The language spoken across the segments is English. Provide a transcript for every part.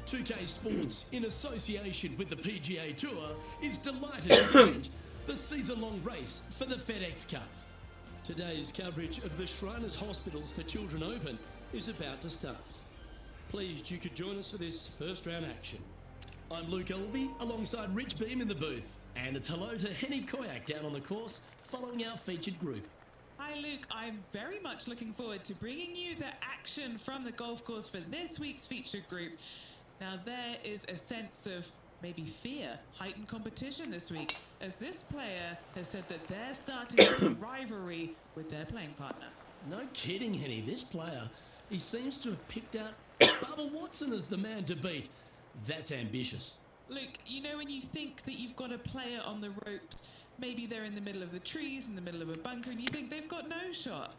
2K Sports, in association with the PGA Tour, is delighted to present the season-long race for the FedEx Cup. Today's coverage of the Shriners Hospitals for Children Open is about to start. Pleased you could join us for this first round action. I'm Luke Elvey, alongside Rich Beam in the booth, and it's hello to Henny Koyak down on the course, following our featured group. Hi Luke, I'm very much looking forward to bringing you the action from the golf course for this week's featured group. Now there is a sense of maybe fear, heightened competition this week, as this player has said that they're starting a rivalry with their playing partner. No kidding, Henny, this player, he seems to have picked out Bubba Watson as the man to beat. That's ambitious. Luke, you know when you think that you've got a player on the ropes, maybe they're in the middle of the trees, in the middle of a bunker, and you think they've got no shot.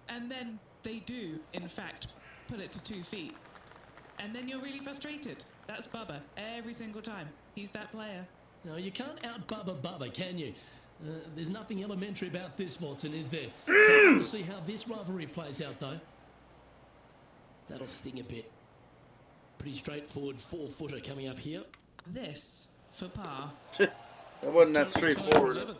And then they do, in fact, put it to 2 feet. And then you're really frustrated. That's Bubba, every single time. He's that player. No, you can't out-Bubba Bubba, can you? There's nothing elementary about this, Watson, is there? We'll see how this rivalry plays out, though. That'll sting a bit. Pretty straightforward 4-footer coming up here. This for par. That wasn't that straightforward.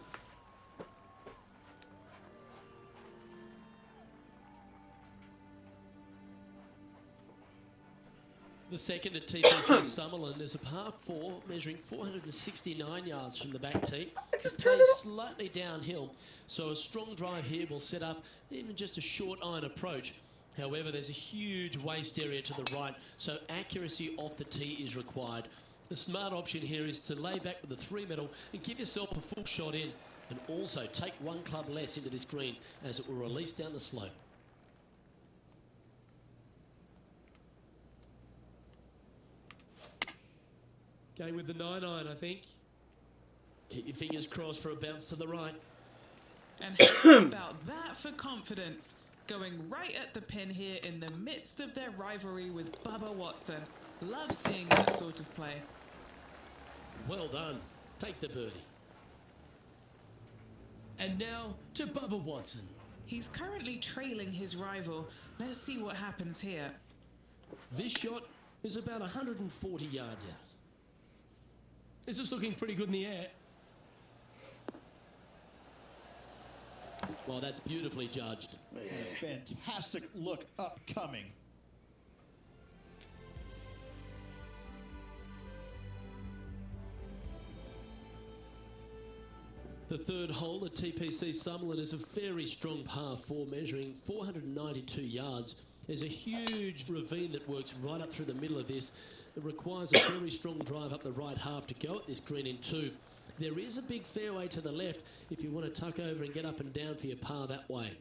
The second at TPC Summerlin is a par 4, measuring 469 yards from the back tee. It plays slightly downhill, so a strong drive here will set up even just a short iron approach. However, there's a huge waste area to the right, so accuracy off the tee is required. The smart option here is to lay back with the 3-metal and give yourself a full shot in, and also take 1 club less into this green as it will release down the slope. Going with the 9-iron, I think. Keep your fingers crossed for a bounce to the right. And how about that for confidence? Going right at the pin here in the midst of their rivalry with Bubba Watson. Love seeing that sort of play. Well done. Take the birdie. And now to Bubba Watson. He's currently trailing his rival. Let's see what happens here. This shot is about 140 yards out. This is looking pretty good in the air. Well, that's beautifully judged. A fantastic look upcoming. The third hole at TPC Summerlin is a very strong par 4, measuring 492 yards. There's a huge ravine that works right up through the middle of this. It requires a very strong drive up the right half to go at this green in 2. There is a big fairway to the left if you want to tuck over and get up and down for your par that way.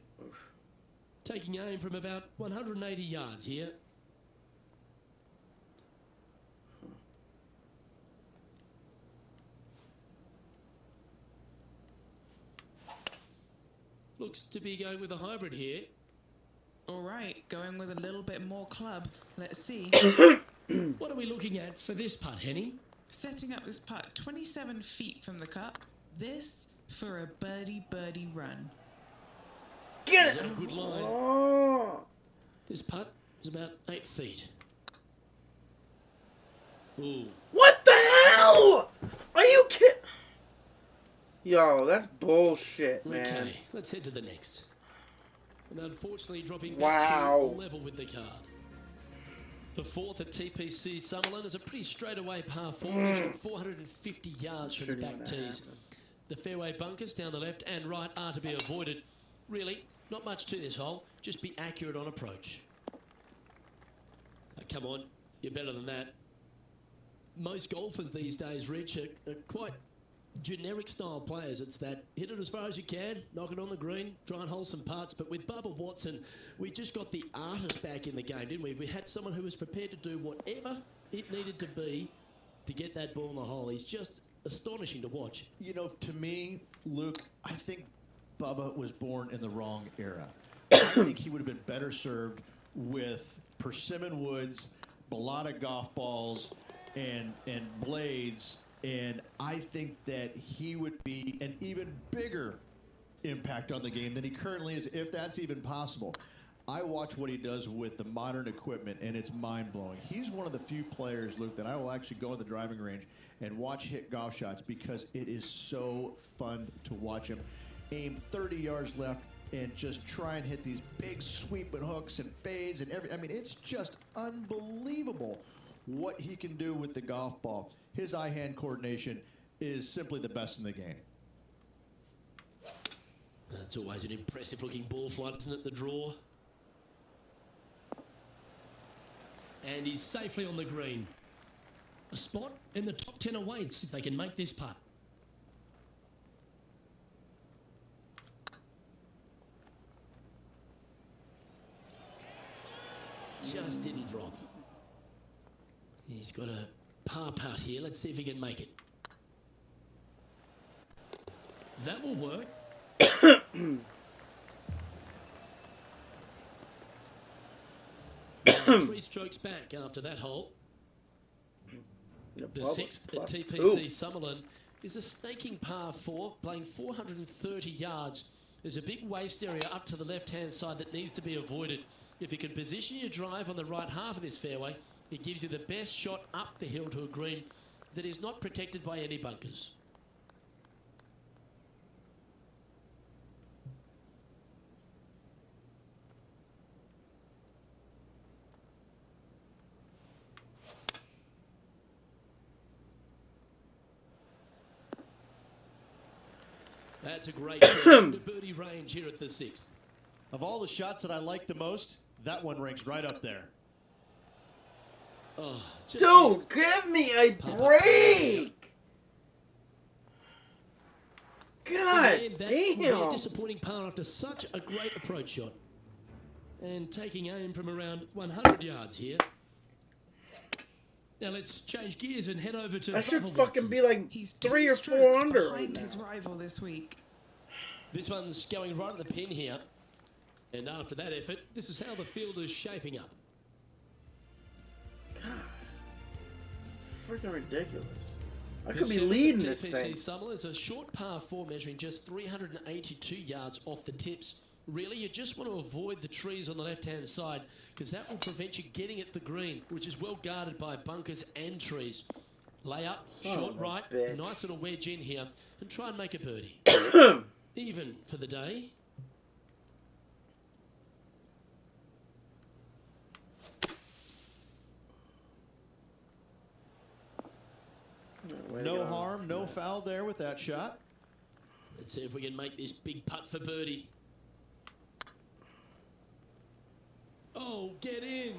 Taking aim from about 180 yards here. Looks to be going with a hybrid here. All right, going with a little bit more club. Let's see. What are we looking at for this putt, Henny? Setting up this putt 27 feet from the cup. This for a birdie run. Get it! A good line. Oh. This putt is about 8 feet. Ooh. What the hell? Are you kidding? Yo, that's bullshit, man. Okay, let's head to the next. And unfortunately dropping Wow. back to level with the card. The fourth at TPC Summerlin is a pretty straightaway par 4, measuring 450 yards from the back tees. The fairway bunkers down the left and right are to be avoided. Really, not much to this hole. Just be accurate on approach. Come on, you're better than that. Most golfers these days, Rich, are quite generic style players. It's that hit it as far as you can, knock it on the green, try and hold some putts. But with Bubba Watson, we just got the artist back in the game, didn't we? We had someone who was prepared to do whatever it needed to be to get that ball in the hole. He's just astonishing to watch. You know, to me, Luke, I think Bubba was born in the wrong era. I think he would have been better served with persimmon woods, balata golf balls, and blades. And I think that he would be an even bigger impact on the game than he currently is, if that's even possible. I watch what he does with the modern equipment, and it's mind-blowing. He's one of the few players, Luke, that I will actually go in the driving range and watch hit golf shots because it is so fun to watch him aim 30 yards left and just try and hit these big sweeping hooks and fades and I mean, it's just unbelievable what he can do with the golf ball. His eye-hand coordination is simply the best in the game. That's always an impressive-looking ball flight, isn't it, the draw? And he's safely on the green. A spot in the top 10 awaits if they can make this putt. Just didn't drop. He's got a par putt here. Let's see if he can make it. That will work. 3 strokes back after that hole. The 6th at TPC Summerlin is a snaking par 4, playing 430 yards. There's a big waste area up to the left-hand side that needs to be avoided. If you can position your drive on the right half of this fairway, it gives you the best shot up the hill to a green that is not protected by any bunkers. That's a great shot to birdie range here at the 6th. Of all the shots that I like the most, that one ranks right up there. Oh, dude, give me a break! God That's damn! a disappointing par after such a great approach shot. And taking aim from around 100 yards here. Now let's change gears and head over to I should Bubba fucking Watson. be like He's 3 or 4 strokes under behind right his now. rival this week. This one's going right at the pin here. And after that effort, this is how the field is shaping up. Freaking ridiculous. I The could be 7th leading at this TPC thing. Summerlin is a short par 4 measuring just 382 yards off the tips. Really, you just want to avoid the trees on the left-hand side because that will prevent you getting at the green, which is well guarded by bunkers and trees. Lay up, Son short of a right, bitch. nice little wedge in here, and try and make a birdie. Even for the day. No harm, no foul there with that shot. Let's see if we can make this big putt for birdie. Oh, get in.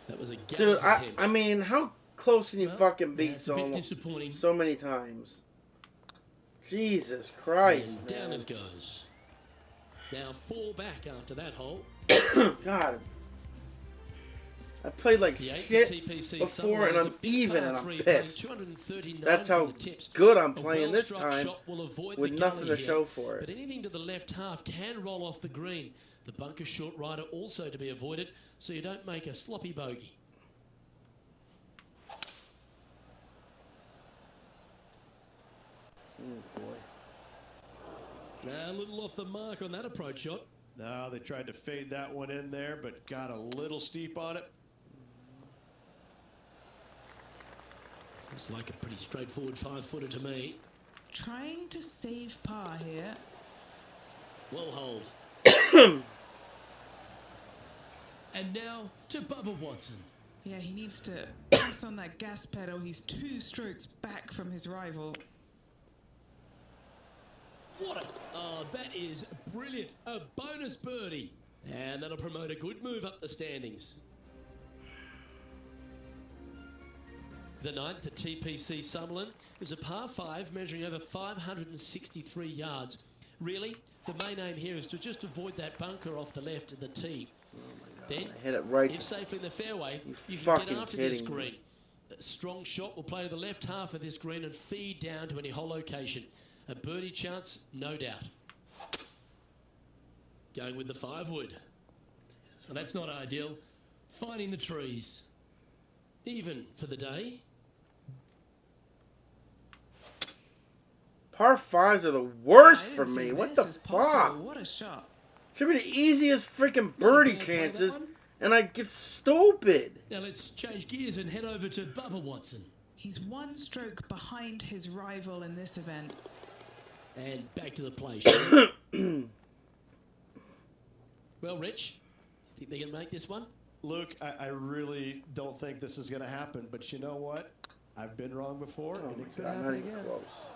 That was a Dude, gallant attempt. I mean, how close can you Well, fucking be that's a bit disappointing. so many times? Jesus Christ, And down man. it goes. Now 4 back after that hole. God. I played like The 8th shit TPC before, and Summerlin is a I'm big even, par and I'm 3, pissed. playing 239 That's from how the tips. good I'm A playing this well-struck time, shot will avoid with the nothing gully to here, show for but it. anything to the left half can roll off the green. The bunker short rider also to be avoided, so you don't make a sloppy bogey. Oh, boy. A little off the mark on that approach shot. No, they tried to fade that one in there, but got a little steep on it. Looks like a pretty straightforward 5-footer to me. Trying to save par here. Well hold. And now to Bubba Watson. Yeah, he needs to press on that gas pedal. He's 2 strokes back from his rival. What a... Oh, that is brilliant. A bonus birdie. And that'll promote a good move up the standings. The 9th at TPC Summerlin is a par 5 measuring over 563 yards. Really, the main aim here is to just avoid that bunker off the left of the tee. Then, I hit it right. if safely in the fairway, you can fucking get after this kidding me. green. A strong shot will play to the left half of this green and feed down to any hole location. A birdie chance, no doubt. Going with the 5-wood. Well, that's not ideal. Finding the trees. Even for the day. Par 5s are the worst I for didn't me. see What this the as possible. fuck? What a shot. Should be the easiest freaking birdie chances, and I get stupid. Now let's change gears and head over to Bubba Watson. He's one stroke behind his rival in this event. And back to the play. Well, Rich, think they're going to make this one? Luke, I really don't think this is going to happen, but you know what? I've been wrong before, Oh and my it could God, happen not even again. close.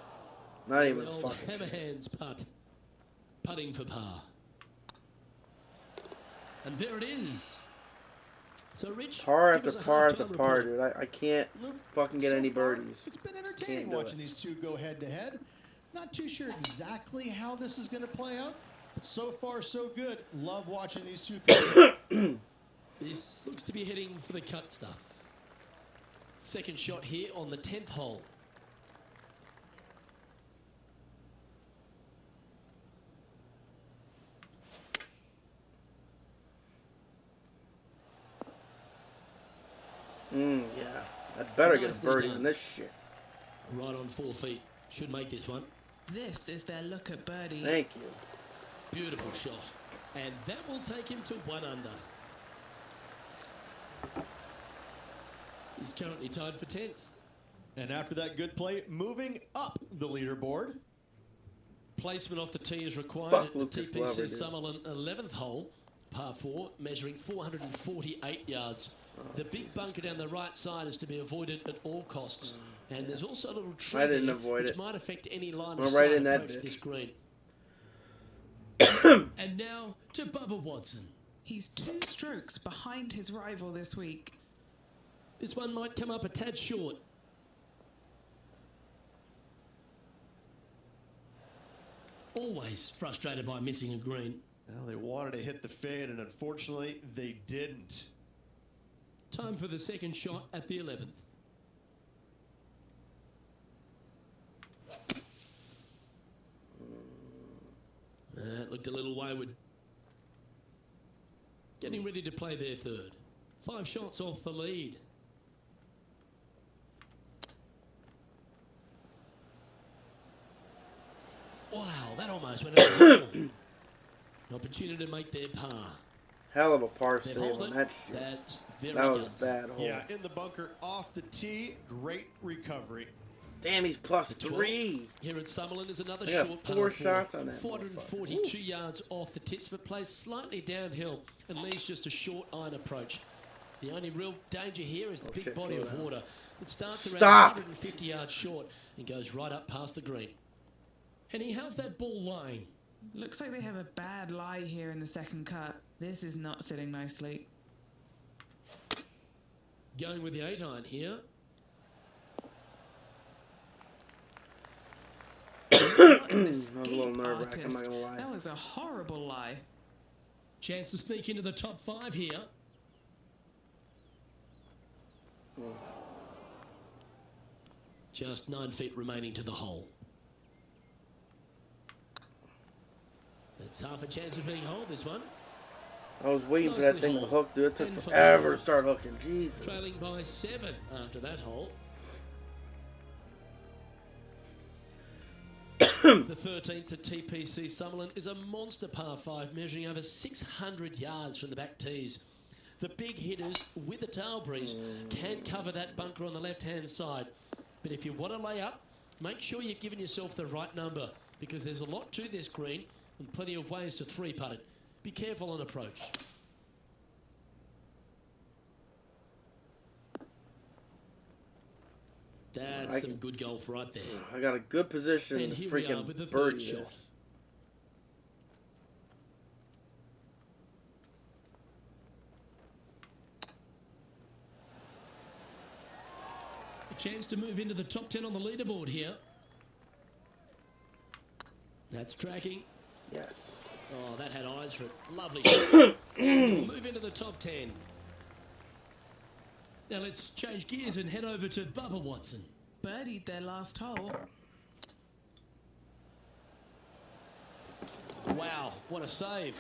Not even The a old fucking hammer chance. hands putt. Putting for par. And there it is. So, Rich, Par give after us a par after halftime par, report. dude. I can't Luke, fucking get so any far, birdies. It's been Can't entertaining do watching it. these two go head-to-head. Not too sure exactly how this is going to play out, but so far so good. Love watching these two play. This looks to be heading for the cut stuff. Second shot here on the 10th hole. Yeah. I better get a Nicely birdie done. in this shit. Right on 4 feet. Should make this one. This is their look at birdie. Thank you. Beautiful shot. And that will take him to 1 under. He's currently tied for 10th. And after that good play, moving up the leaderboard. Placement off the tee is required Fuck at the Lucas TPC Glover, dude. Summerlin 11th hole, par 4, measuring 448 yards. The big bunker down the right side is to be avoided at all costs. And there's also a little tree I didn't there avoid which it. might affect any line Went of right sight in that approach to bitch. this green. And now to Bubba Watson. He's 2 strokes behind his rival this week. This one might come up a tad short. Always frustrated by missing a green. Well, they wanted to hit the fade, and unfortunately, they didn't. Time for the second shot at the 11th. That looked a little wayward. Getting ready to play their third. 5 shots off the lead. Wow, that almost went over the wall. An opportunity to make their par. Hell of a par They've save held on it. that shit. That's very That was a gutsy. bad hole. Yeah, in the bunker, off the tee, great recovery. Damn, he's plus The 12 3. Here at Summerlin is another I got short 4 par shots on that 442 yards off the tips, but plays slightly downhill and leaves just a short iron approach. The only real danger here is the big shit, body slow of down. water that starts around Stop. 150 yards short and goes right up past the green. Henny, how's that ball lying? Looks like they have a bad lie here in the second cut. This is not sitting nicely. Going with the 8 iron here. Not an That was a little escape nerve-wracking, I'm not artist. gonna lie. That was a horrible lie. Chance to sneak into the top 5 here. Just 9 feet remaining to the hole. That's half a chance of being holed, this one. I was waiting for that Nicely thing to hauled. hook, dude. It took And for forever the- to start hooking. Jesus. Trailing by 7 after that hole. The 13th at TPC Summerlin is a monster par 5 measuring over 600 yards from the back tees. The big hitters with a tail breeze can cover that bunker on the left-hand side. But if you want to lay up, make sure you're giving yourself the right number because there's a lot to this green and plenty of ways to 3-putt it. Be careful on approach. That's some good golf right there. I got a good position And to here we are freaking with the third birdie shot. this. A chance to move into the top 10 on the leaderboard here. That's tracking. Yes. Oh, that had eyes for it. Lovely shot. And we'll move into the top 10. Now let's change gears and head over to Bubba Watson. Birdied their last hole. Wow, what a save.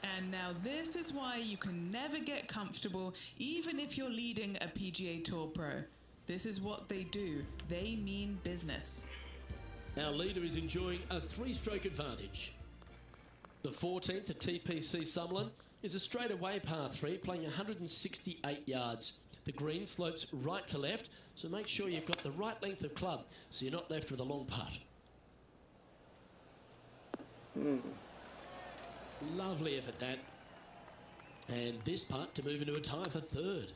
And now this is why you can never get comfortable, even if you're leading a PGA Tour Pro. This is what they do. They mean business. Our leader is enjoying a 3-stroke advantage. The 14th at TPC Summerlin is a straightaway par 3 playing 168 yards. The green slopes right to left, so make sure you've got the right length of club so you're not left with a long putt. Lovely effort that. And this putt to move into a tie for third.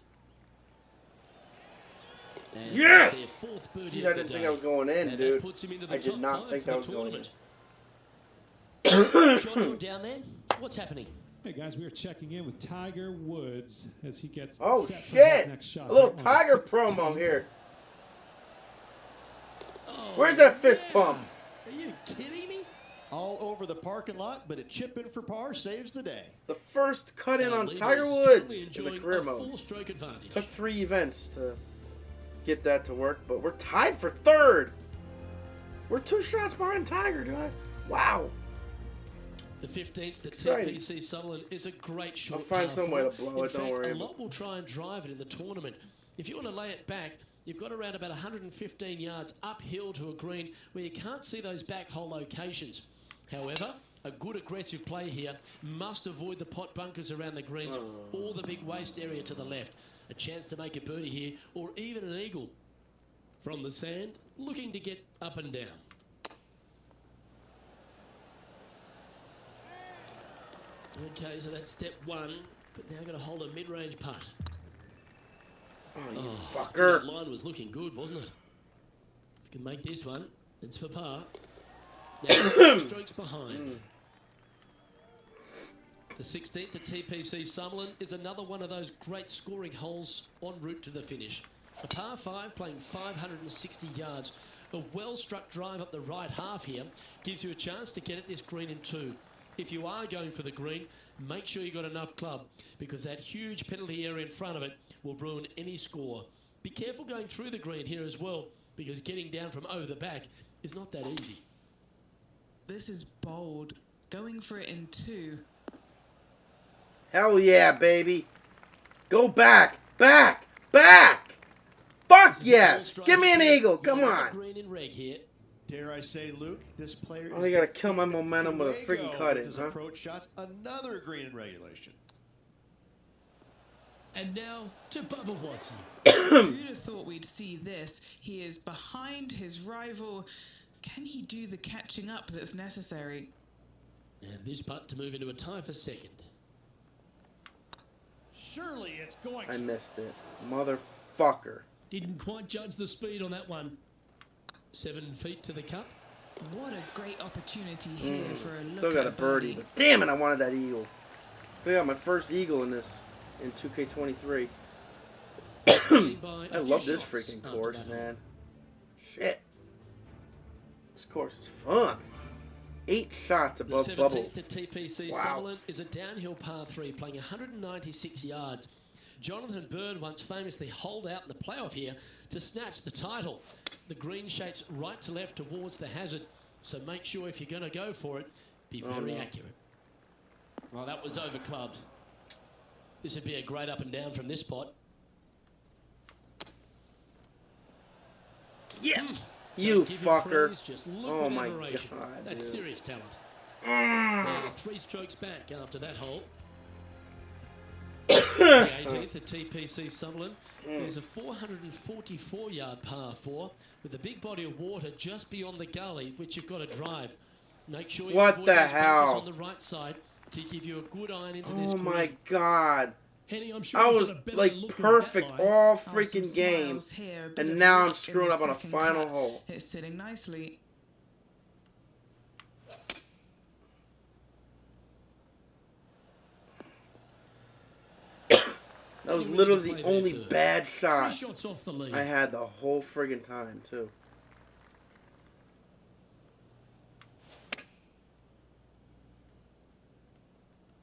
And Yes! that's their 4th birdie Jeez, I of the didn't think day. I was going in, And dude. that puts him into the I did top not 5 think for that the was going in. tournament. John, you're down there. What's happening? Hey guys, we are checking in with Tiger Woods as he gets Oh set for his shit! next shot. A little Right on Tiger 16. promo here. Oh, Where's that fist yeah. pump? Are you kidding me? All over the parking lot, but a chip in for par saves the day. The first cut in Our on leader Tiger is currently Woods in the enjoying career a mode. 4-stroke advantage. Took 3 events to get that to work, but we're tied for 3rd. We're 2 shots behind Tiger, dude. Wow. The 15th at Exciting. TPC Summerlin is a great shot. I'll find some way to blow In it, don't fact, worry a about lot will try and drive it in the tournament. If you want to lay it back, you've got around about 115 yards uphill to a green where you can't see those back hole locations. However, a good aggressive play here must avoid the pot bunkers around the greens or the big waste area to the left. A chance to make a birdie here or even an eagle. From the sand, looking to get up and down. Okay, so that's step 1, but now got to hold a mid-range putt. Oh, you That fucker. line was looking good, wasn't it? If you can make this one, it's for par. Now, 4 strokes behind. The 16th at TPC Summerlin is another one of those great scoring holes en route to the finish. A par 5 playing 560 yards. A well-struck drive up the right half here gives you a chance to get at this green in 2. If you are going for the green, make sure you've got enough club because that huge penalty area in front of it will ruin any score. Be careful going through the green here as well because getting down from over the back is not that easy. This is bold. Going for it in 2. Hell yeah, baby. Go back. Back. Back. Fuck This is a yes. ball Give me an strike. eagle. Come You've got on. the green in red here. Dare I say, Luke, this player Oh, you gotta kill my momentum with a freaking Fuego cut with in, his huh? approach shots, another green in regulation. And now to Bubba Watson. Who'd have thought we'd see this? He is behind his rival. Can he do the catching up that's necessary? And this putt to move into a tie for 2nd. Surely it's going I to. missed it. Motherfucker. Didn't quite judge the speed on that one. 7 feet to the cup. What a great opportunity here for a look Still got at a birdie, but damn it, I wanted that eagle. I got my first eagle in this in 2K23. I love this freaking course, man. Shit. This course is fun. 8 shots The above 17th bubble. at TPC Wow. Summerlin is a downhill par 3 playing 196 yards. Jonathan Bird once famously holed out in the playoff here to snatch the title. The green shapes right to left towards the hazard, so make sure if you're going to go for it, be very accurate. Well, that was over clubbed. This would be a great up and down from this spot. Yeah. Don't You give him fucker. praise, just look Oh with my admiration. God, That's dude. serious talent. Now 3 strokes back after that hole. The 18th at TPC Summerlin is a 444-yard par 4 with a big body of water just beyond the gully, which you've got to drive. Make sure you What avoid the those bunkers hell? on the right side to give you a good iron into this Oh green. my god. Henny, I'm sure I you've was got a better like look at that perfect line. all Oh, some freaking game. smiles here, a bit of And now I'm luck in screwing the up on a second final cut. hole. It's sitting nicely. That was Really literally good the play there, only Bird. bad 3 shot shots off the lead. I had the whole friggin' time, too.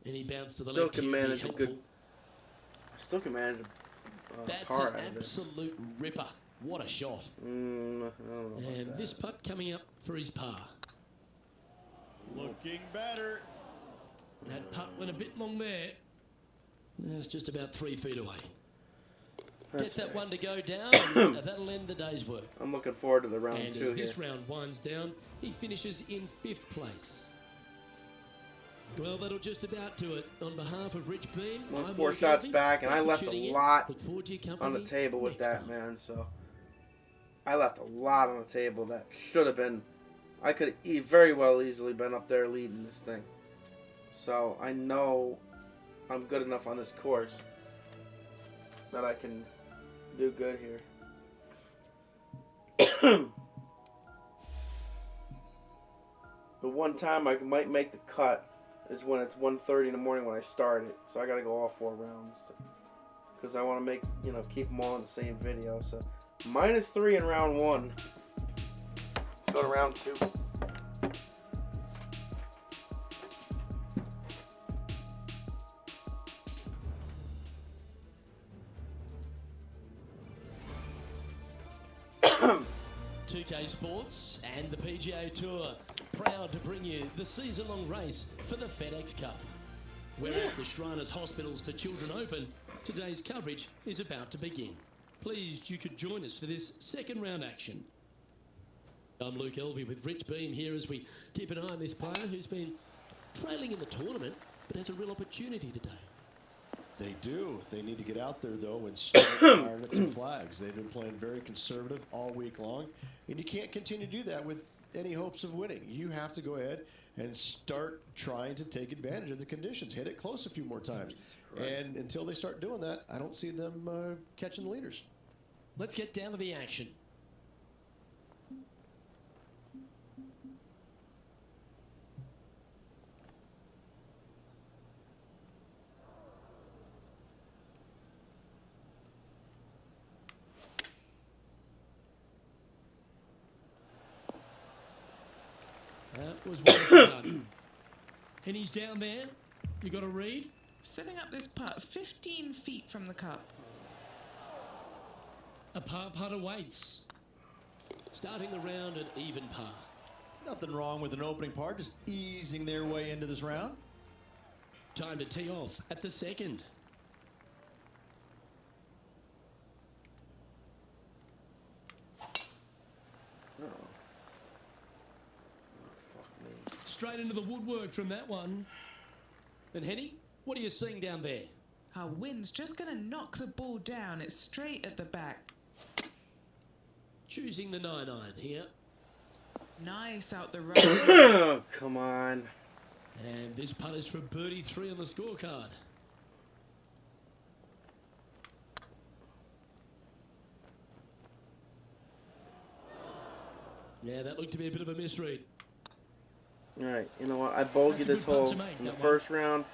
Any bounce to the Still left can here would be manage a helpful. good. Still can manage a That's par an out of this. absolute ripper. What a shot. I don't know about And that. this putt coming up for his par. Looking better. That putt went a bit long there. It's just about 3 feet away. That's Get that fair. one to go down, and that'll end the day's work. I'm looking forward to the round And 2 as here. this round winds down, he finishes in 5th place. Well, that'll just about do it. On behalf of Rich Beam, Went I'm 4 Luke shots Elvey. back, and I Thanks for left a tuning in. lot Look forward to your on company the table with next that, time. man. So I left a lot on the table that should have been. I could very well easily been up there leading this thing. So I know I'm good enough on this course that I can do good here. The one time I might make the cut is when it's 1:30 in the morning when I start it. So I gotta go all 4 rounds because I want to make, keep them all in the same video. So -3 in round 1. Let's go to round 2. .2K Sports and the PGA Tour proud to bring you the season-long race for the FedEx Cup. We're at the Shriners Hospitals for Children Open. Today's coverage is about to begin. Pleased you could join us for this second round action. I'm Luke Elvey with Rich Beam here as we keep an eye on this player who's been trailing in the tournament but has a real opportunity today. They do. They need to get out there, though, and start firing at some flags. They've been playing very conservative all week long, and you can't continue to do that with any hopes of winning. You have to go ahead and start trying to take advantage of the conditions. Hit it close a few more times. And until they start doing that, I don't see them catching the leaders. Let's get down to the action. That was well done. And he's down there. You got a read? Setting up this putt 15 feet from the cup. A par putt awaits. Starting the round at even par. Nothing wrong with an opening par, just easing their way into this round. Time to tee off at the second. Straight into the woodwork from that one. And Henny, what are you seeing down there? Our wind's just going to knock the ball down. It's straight at the back. Choosing the 9-iron here. Nice out the right. Come on. And this putt is for birdie 3 on the scorecard. Yeah, that looked to be a bit of a misread. Alright, you know what? I bogeyed That's a this good putt hole to make, in the that first round.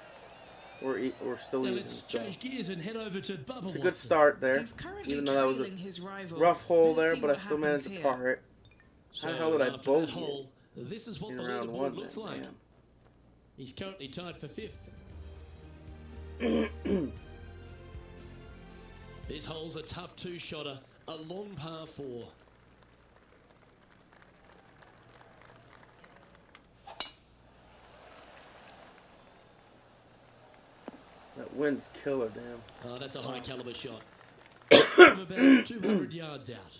We're still Now even. let's So change gears and head over to Bubba. it's a good start there. He's currently Even though that was trailing a his rival. rough hole Let's there, see but I what still managed to happens par it. How the hell did I after that bogey it hole, this is what in the round leaderboard 1 looks then? like. Damn. He's currently tied for 5th. This hole's a tough 2-shotter, a long par 4. That wind's killer, damn. Oh, that's a high caliber shot. From about 200 yards out.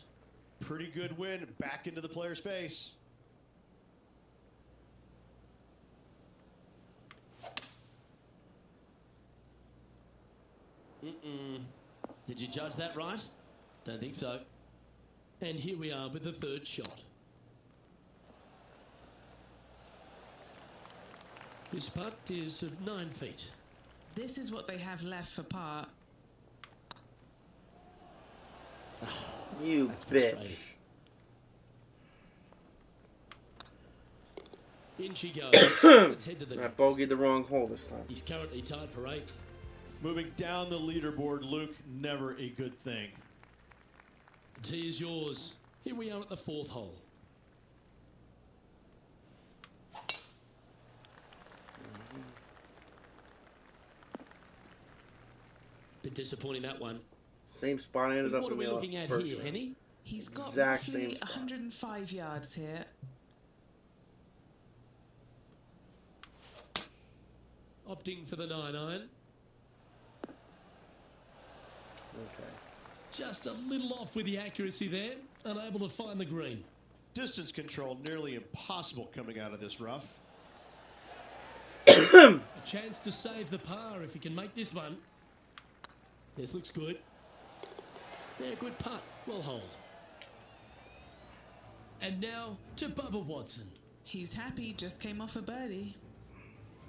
Pretty good win back into the player's face. Did you judge that right? Don't think so. And here we are with the 3rd shot. This putt is of 9 feet. This is what they have left for par. You That's bitch. frustrating. In she goes. Let's head to the I next. bogeyed the wrong hole this time. He's currently tied for 8th. Moving down the leaderboard, Luke, never a good thing. The tee is yours. Here we are at the 4th hole. Bit disappointing, that one. Same spot I ended up What are in we the looking at first here, round. Henny? He's got Exact roughly same spot. 105 yards here. Opting for the 9-iron. Okay. Just a little off with the accuracy there. Unable to find the green. Distance control nearly impossible coming out of this rough. A chance to save the par if he can make this one. This looks good. Yeah, good putt. Well hold. And now to Bubba Watson. He's happy, just came off a birdie.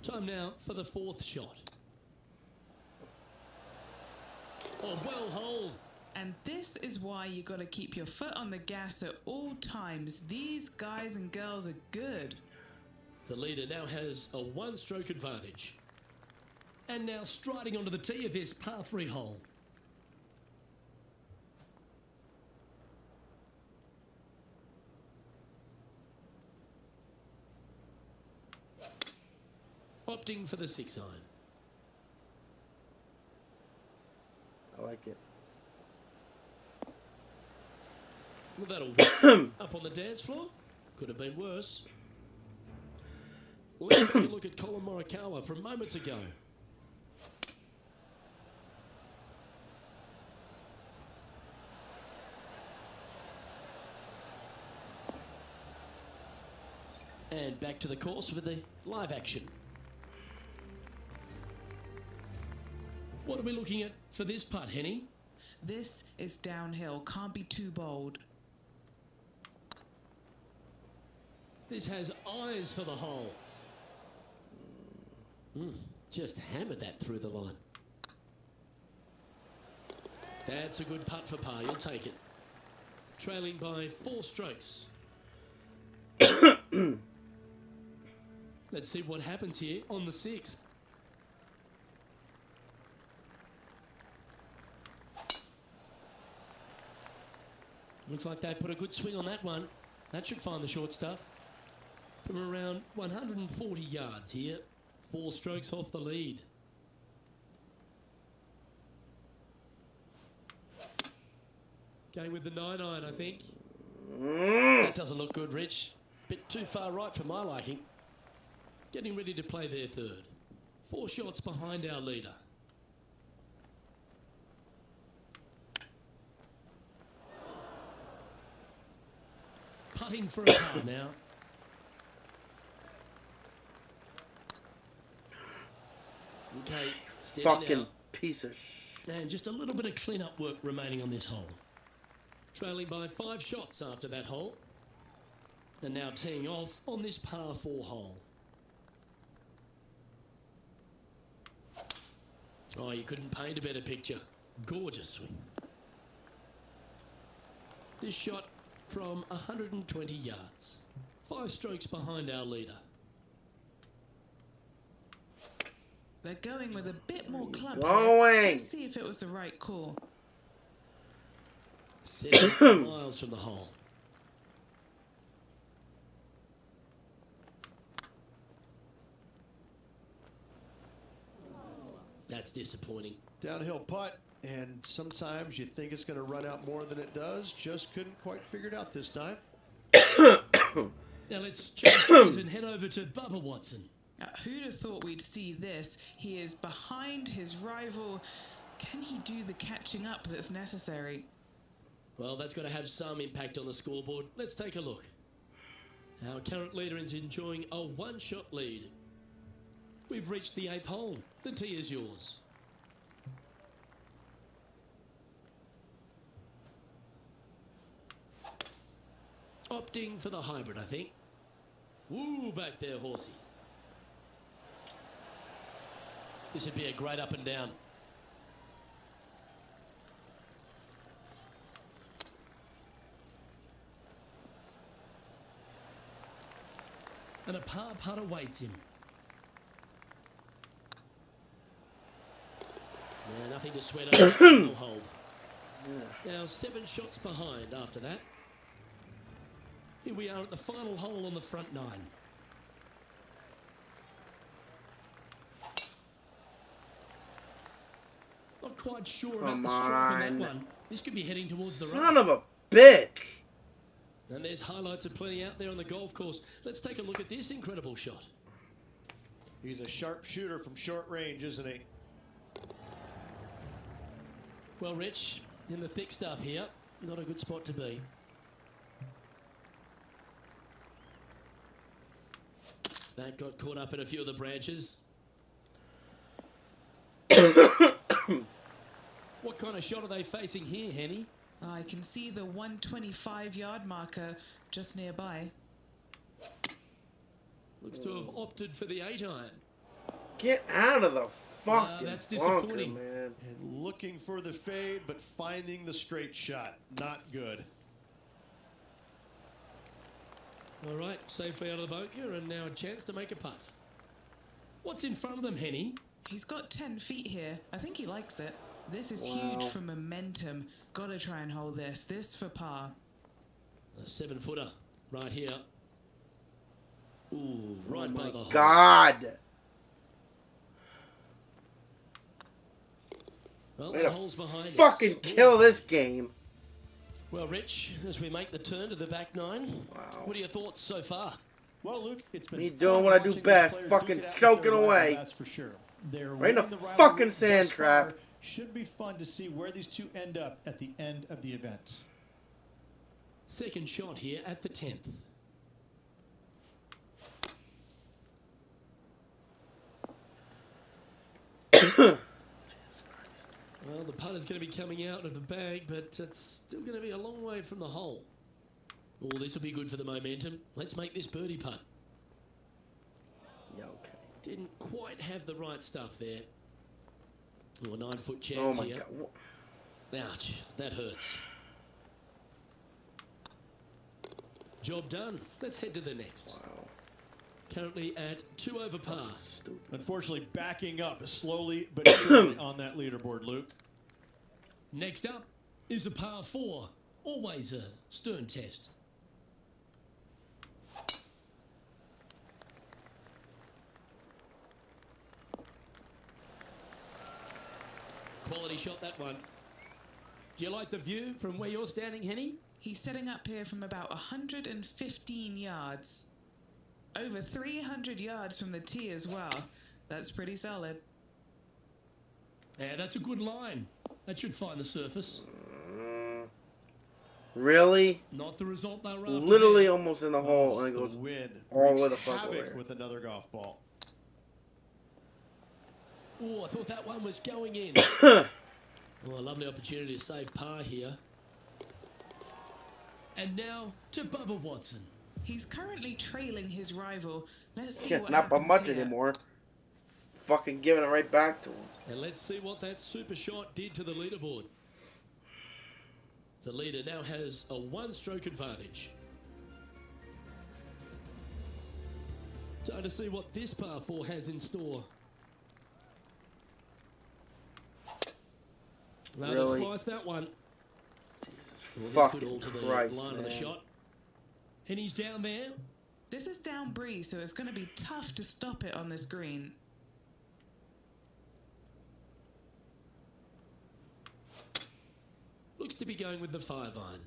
Time now for the fourth shot. Oh, well hold. And this is why you got to keep your foot on the gas at all times. These guys and girls are good. The leader now has a one-stroke advantage. And now striding onto the tee of this par 3 hole. Opting for the 6 iron. I like it. Well, that'll up on the dance floor. Could have been worse. Let's take a look at Colin Morikawa from moments ago. And back to the course with the live action. What are we looking at for this putt, Henny? This is downhill, can't be too bold. This has eyes for the hole. Just hammered that through the line. That's a good putt for par. You'll take it. Trailing by 4 strokes. Let's see what happens here on the 6th. Looks like they put a good swing on that one. That should find the short stuff. From around 140 yards here. 4 strokes off the lead. Going with the 9 iron, I think. That doesn't look good, Rich. Bit too far right for my liking. Getting ready to play their third. 4 shots behind our leader. Putting for a par now. Okay, steady Fucking now. piece of shit. And just a little bit of clean-up work remaining on this hole. Trailing by 5 shots after that hole. And now teeing off on this par 4 hole. Oh, you couldn't paint a better picture. Gorgeous swing. This shot from 120 yards. 5 strokes behind our leader. They're going with a bit more club. Going. Let's see if it was the right call. 7 miles from the hole. That's disappointing. Downhill putt, and sometimes you think it's going to run out more than it does. Just couldn't quite figure it out this time. Now let's change gears and head over to Bubba Watson. Who'd have thought we'd see this? He is behind his rival. Can he do the catching up that's necessary? Well, that's got to have some impact on the scoreboard. Let's take a look. Our current leader is enjoying a 1-shot lead. We've reached the 8th hole. The tee is yours. Opting for the hybrid, I think. Woo, back there, horsey. This would be a great up and down. And a par putt awaits him. Yeah, nothing to sweat over. We'll hold. Now 7 shots behind after that. Here we are at the final hole on the front 9. Not quite sure about the stroke on that one. This could be heading towards the right. Son of a bitch. And there's highlights of plenty out there on the golf course. Let's take a look at this incredible shot. He's a sharp shooter from short range, isn't he? Well, Rich, in the thick stuff here, not a good spot to be. That got caught up in a few of the branches. What kind of shot are they facing here, Henny? I can see the 125-yard marker just nearby. Looks to have opted for the 8-iron. Get out of the fucking that's bunker, disappointing. man. And looking for the fade, but finding the straight shot. Not good. All right, safely out of the bunker, and now a chance to make a putt. What's in front of them, Henny? He's got 10 feet here. I think he likes it. This is Wow. huge for momentum. Gotta try and hold this. This for par. A 7-footer right here. Ooh, right Oh by my the hole. God. Well, Way the to hole's behind us. fucking kill this game. Well, Rich, as we make the turn to the back nine, Wow. what are your thoughts so far? Well, Luke, it's been Me fun doing what I do watching these best, players fucking duke it out with choking their rival, away. That's for sure. They're Right in the winning rivalry fucking thus sand trap. far. Should be fun to see where these two end up at the end of the event. Second shot here at the 10th. Well, the putter's going to be coming out of the bag, but it's still going to be a long way from the hole. Oh, this will be good for the momentum. Let's make this birdie putt. Yeah, okay. Didn't quite have the right stuff there. Oh, a 9-foot Oh chance my here. God. Ouch, that hurts. Job done. Let's head to the next. Wow. Currently at 2 over par. Stupid. Unfortunately, backing up slowly but surely on that leaderboard, Luke. Next up is a par 4. Always a stern test. Quality shot, that one. Do you like the view from where you're standing, Henny? He's setting up here from about 115 yards. Over 300 yards from the tee as well. That's pretty solid. Yeah, that's a good line. That should find the surface. Really? Not the result they were after. Literally there. almost in the hole, and it The goes wind all the way wreaks the fuck havoc over. with another golf ball. Oh, I thought that one was going in. Oh, a lovely opportunity to save par here. And now to Bubba Watson. He's currently trailing his rival. Let's see Yeah, what not by happens much here. anymore. Fucking giving it right back to him. And let's see what that super shot did to the leaderboard. The leader now has a 1-stroke advantage. Time to see what this par 4 has in store. Rather Really? slice that one. Jesus Well, this fucking could alter the Christ, line man. of the shot. And he's down there. This is down breeze, so it's going to be tough to stop it on this green. Looks to be going with the 5-iron.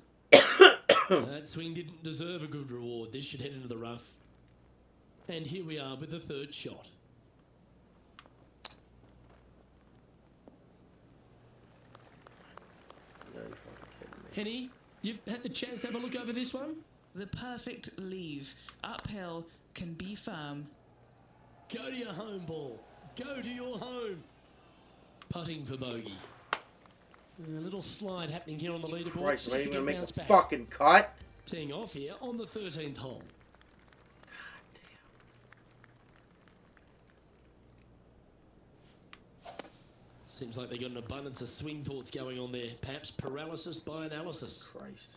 That swing didn't deserve a good reward. This should head into the rough. And here we are with the third shot. No, you're fucking kidding me. Henny, you've had the chance to have a look over this one? The perfect leave. Uphill can be firm. Go to your home ball. Go to your home. Putting for bogey. A little slide happening here on the leaderboard. Christ, See am I if even he gonna can make bounce the back. fucking cut? Teeing off here on the 13th hole. Seems like they've got an abundance of swing thoughts going on there. Perhaps paralysis by analysis. Christ.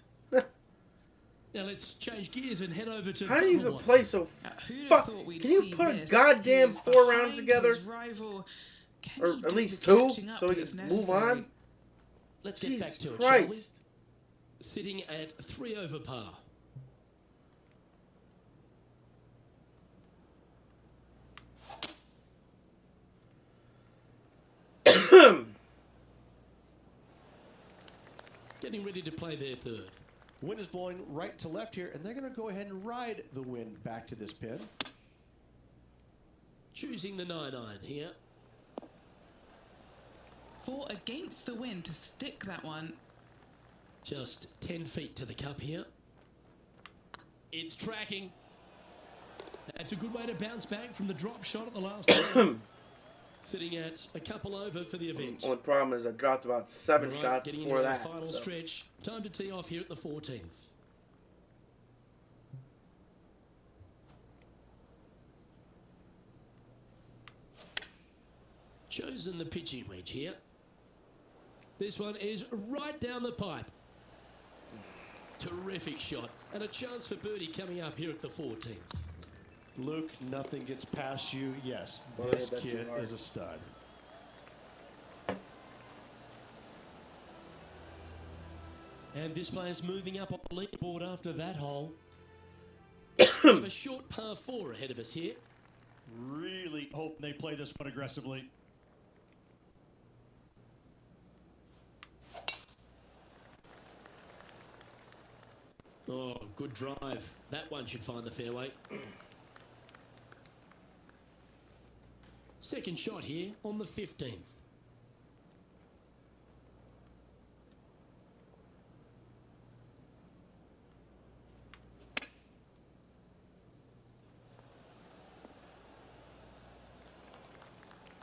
Now let's change gears and head over to How do you Bubba even Watson. play so Who'd have fuck? thought we'd Can you see put a this? goddamn He is 4 rounds behind together? his rival. Can Or he at do least the 2, catching up so we that's can move necessary? on? Let's get back Jesus to it, shall we? Christ. Sitting at 3 over par. Getting ready to play their third. Wind is blowing right to left here, and they're going to go ahead and ride the wind back to this pin. Choosing the 9-iron here. 4 against the wind to stick that one. Just 10 feet to the cup here. It's tracking. That's a good way to bounce back from the drop shot at the last time. Sitting at a couple over for the event. Only problem is I dropped about 7 Right, shots getting before into that. the final So. stretch. Time to tee off here at the 14th. Chosen the pitching wedge here. This one is right down the pipe. Terrific shot. And a chance for birdie coming up here at the 14th. Luke, nothing gets past you. Yes, Well, this that's kid too hard. is a stud. And this player's moving up on the leaderboard after that hole. We have a short par 4 ahead of us here. Really hope they play this one aggressively. Oh, good drive. That one should find the fairway. Second shot here on the 15th.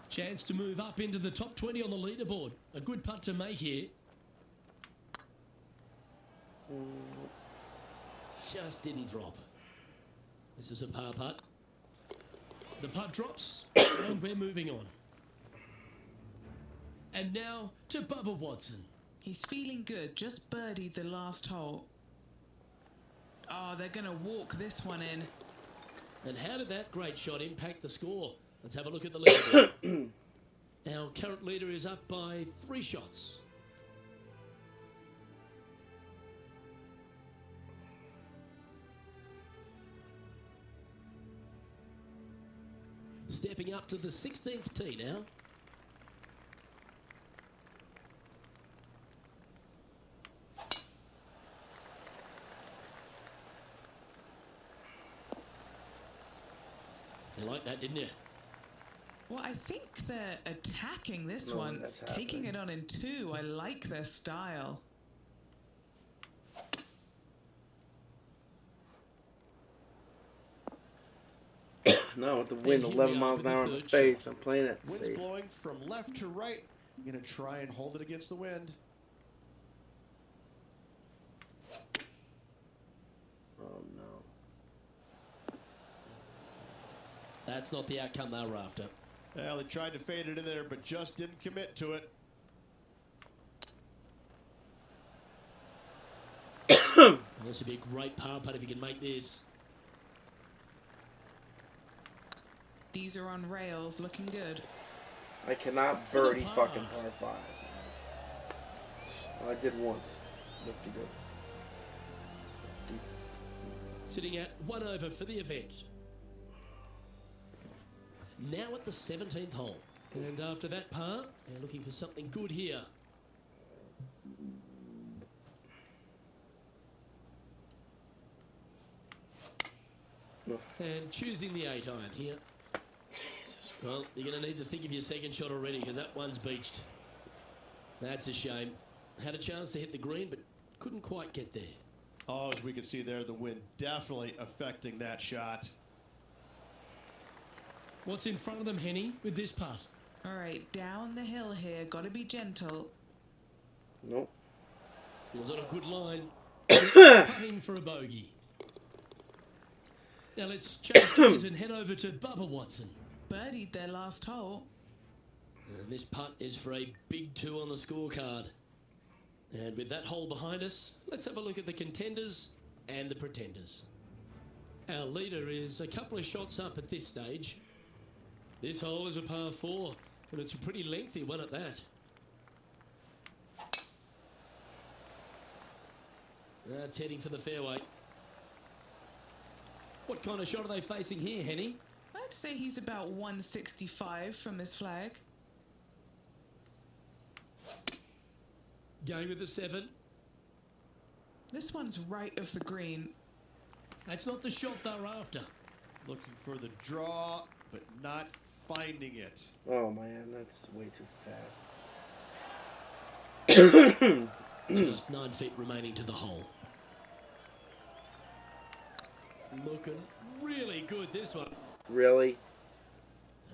Chance to move up into the top 20 on the leaderboard. A good putt to make here. Just didn't drop. This is a par putt. The putt drops, and we're moving on. And now to Bubba Watson. He's feeling good. Just birdied the last hole. Oh, they're going to walk this one in. And how did that great shot impact the score? Let's have a look at the leaderboard. Our current leader is up by 3 shots. Stepping up to the 16th tee now. You like that, didn't you? Well, I think they're attacking this No, one, that's taking happening. it on in 2. I like their style. No, with the wind And here 11 we are miles with an the hour in the third face, I'm playing it Wind's safe. blowing from left to right. I'm going to try and hold it against the wind. Oh no. That's not the outcome they were after. Well, he tried to fade it in there, but just didn't commit to it. Well, this would be a great par putt if you can make this. These are on rails, looking good. I cannot birdie fucking par 5. Well, I did once. Looked good. Sitting at 1 over for the event. Now at the 17th hole. And after that par, they're looking for something good here. And choosing the 8 iron here. Well, you're going to need to think of your second shot already because that one's beached. That's a shame. Had a chance to hit the green, but couldn't quite get there. Oh, as we can see there, the wind definitely affecting that shot. What's in front of them, Henny, with this putt? All right, down the hill here. Got to be gentle. Nope. Was on a good line. Putting for a bogey. Now let's change gears and head over to Bubba Watson. Birdied their last hole. And this putt is for a big 2 on the scorecard. And with that hole behind us, let's have a look at the contenders and the pretenders. Our leader is a couple of shots up at this stage. This hole is a par 4, and it's a pretty lengthy one at that. That's heading for the fairway. What kind of shot are they facing here, Henny? I'd say he's about 165 from this flag. Going with the 7. This one's right of the green. That's not the shot they're after. Looking for the draw, but not finding it. Oh man, that's way too fast. Just 9 feet remaining to the hole. Looking really good, this one. Really?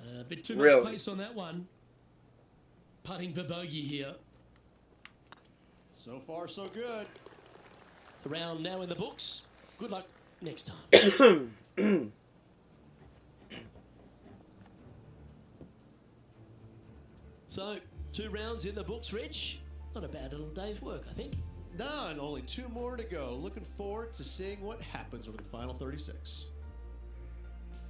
A bit too Really? much pace on that one. Putting for bogey here. So far, so good. The round now in the books. Good luck next time. So, 2 rounds in the books, Rich. Not a bad little day's work, I think. No, and only 2 more to go. Looking forward to seeing what happens over the final 36.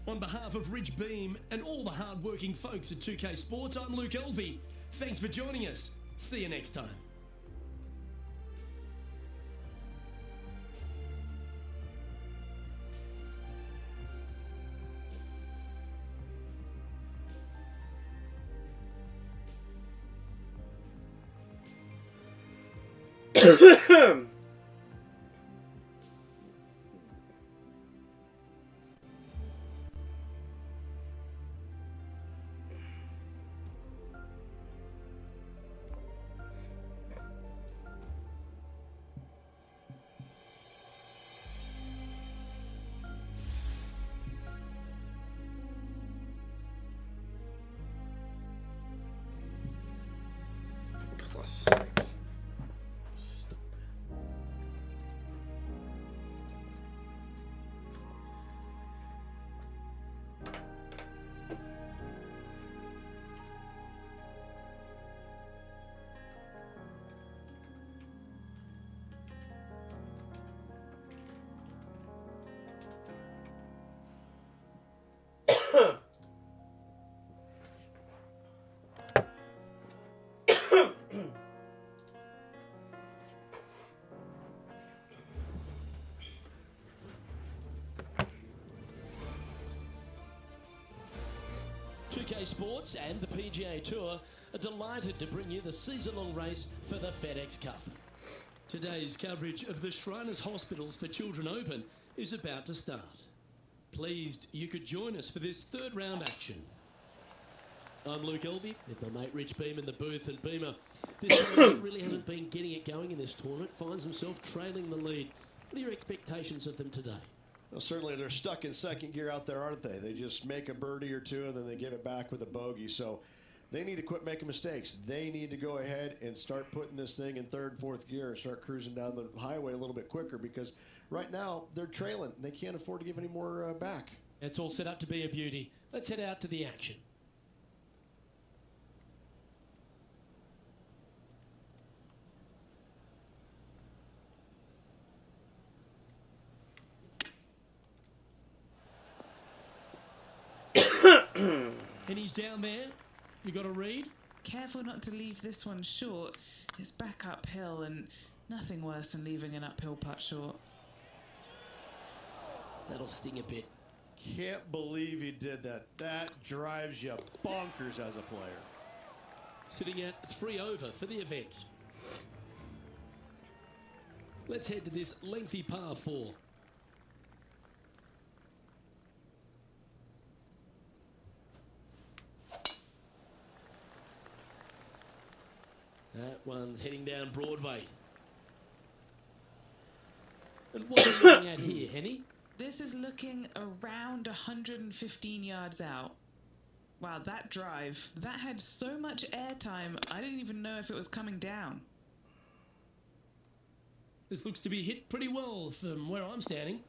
On behalf of Rich Beam and all the hard-working folks at 2K Sports, I'm Luke Elvey. Thanks for joining us. See you next time. +6. TPC Sports and the PGA Tour are delighted to bring you the season-long race for the FedEx Cup. Today's coverage of the Shriners Hospitals for Children Open is about to start. Pleased you could join us for this third round action. I'm Luke Elvey with my mate Rich Beam in the booth, and Beamer, this man really hasn't been getting it going in this tournament, finds himself trailing the lead. What are your expectations of them today? Well, certainly they're stuck in second gear out there, aren't they? They just make a birdie or two and then they give it back with a bogey. So they need to quit making mistakes. They need to go ahead and start putting this thing in third and fourth gear and start cruising down the highway a little bit quicker, because right now they're trailing. They can't afford to give any more back. It's all set up to be a beauty. Let's head out to the action. And he's down there. You got a read? Careful not to leave this one short. It's back uphill, and nothing worse than leaving an uphill putt short. That'll sting a bit. Can't believe he did that. That drives you bonkers as a player. Sitting at 3 over for the event. Let's head to this lengthy par 4. That one's heading down Broadway. And what are we looking at here, Henny? This is looking around 115 yards out. Wow, that drive, that had so much airtime, I didn't even know if it was coming down. This looks to be hit pretty well from where I'm standing.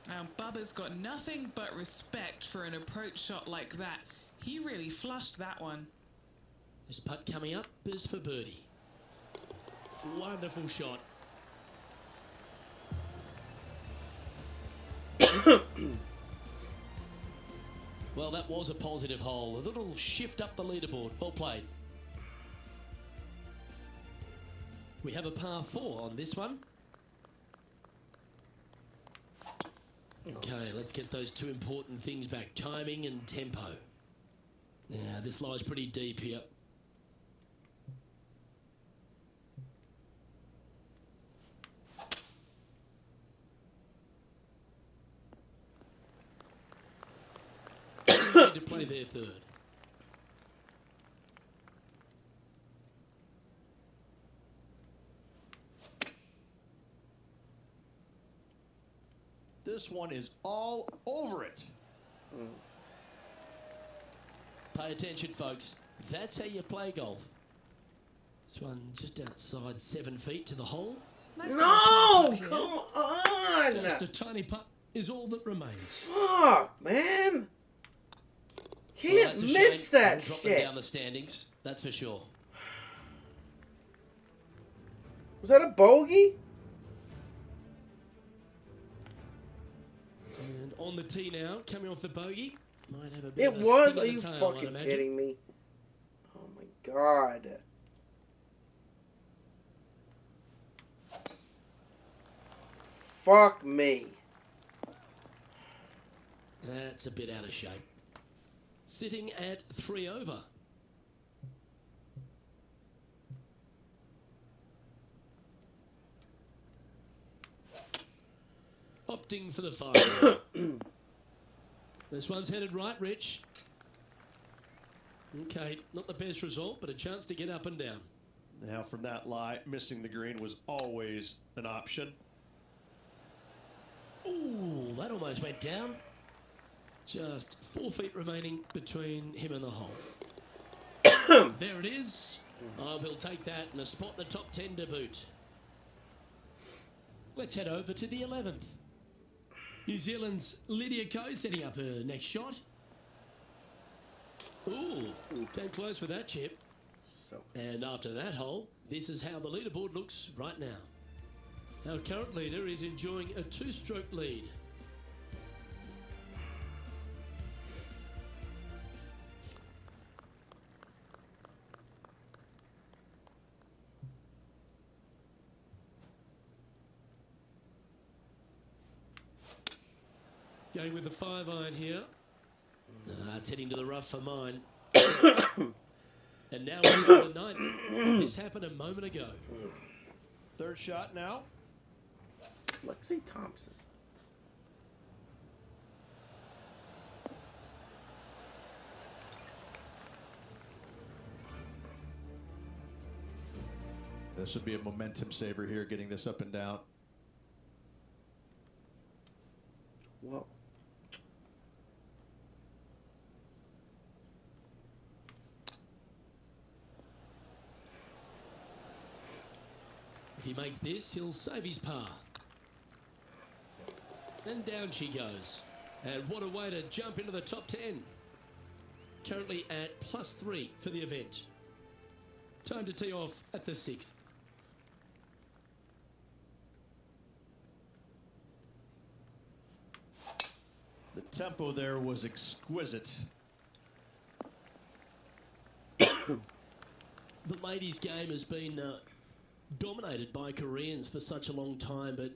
Now, Bubba's got nothing but respect for an approach shot like that. He really flushed that one. This putt coming up is for birdie. Wonderful shot. Well, that was a positive hole. A little shift up the leaderboard. Well played. We have a par 4 on this one. Okay, let's get those two important things back. Timing and tempo. Now, this lies pretty deep here. Need to play their third. This one is all over it. Pay attention, folks. That's how you play golf. This one just outside 7 feet to the hole. Nice No! little putt Come here. Just a on! tiny putt is all that remains. Fuck, man! Well, Can't that's a miss shame. that It'll drop them shit. down the standings, that's for sure. Was that a bogey? And on the tee now, coming off the bogey. Might have a bit It of a was? sting Are in you the tail, I'd fucking imagine. kidding me? Oh my god. Fuck me. That's a bit out of shape. Sitting at 3 over. Opting for the 5. This one's headed right, Rich. Okay, not the best result, but a chance to get up and down. Now, from that lie, missing the green was always an option. Ooh, that almost went down. Just 4 feet remaining between him and the hole. There it is. Oh, he'll take that and a spot in the top 10 to boot. Let's head over to the 11th. New Zealand's Lydia Ko setting up her next shot. Ooh, came close with that chip. So And after that hole, this is how the leaderboard looks right now. Our current leader is enjoying a 2-stroke lead. Going with the 5-iron here. It's heading to the rough for mine. And now we're on the 9th. This happened a moment ago. Third shot now. Lexi Thompson. This would be a momentum saver here, getting this up and down. Whoa. If he makes this, he'll save his par. And down she goes. And what a way to jump into the top 10. Currently at +3 for the event. Time to tee off at the 6th. The tempo there was exquisite. The ladies' game has been dominated by Koreans for such a long time, but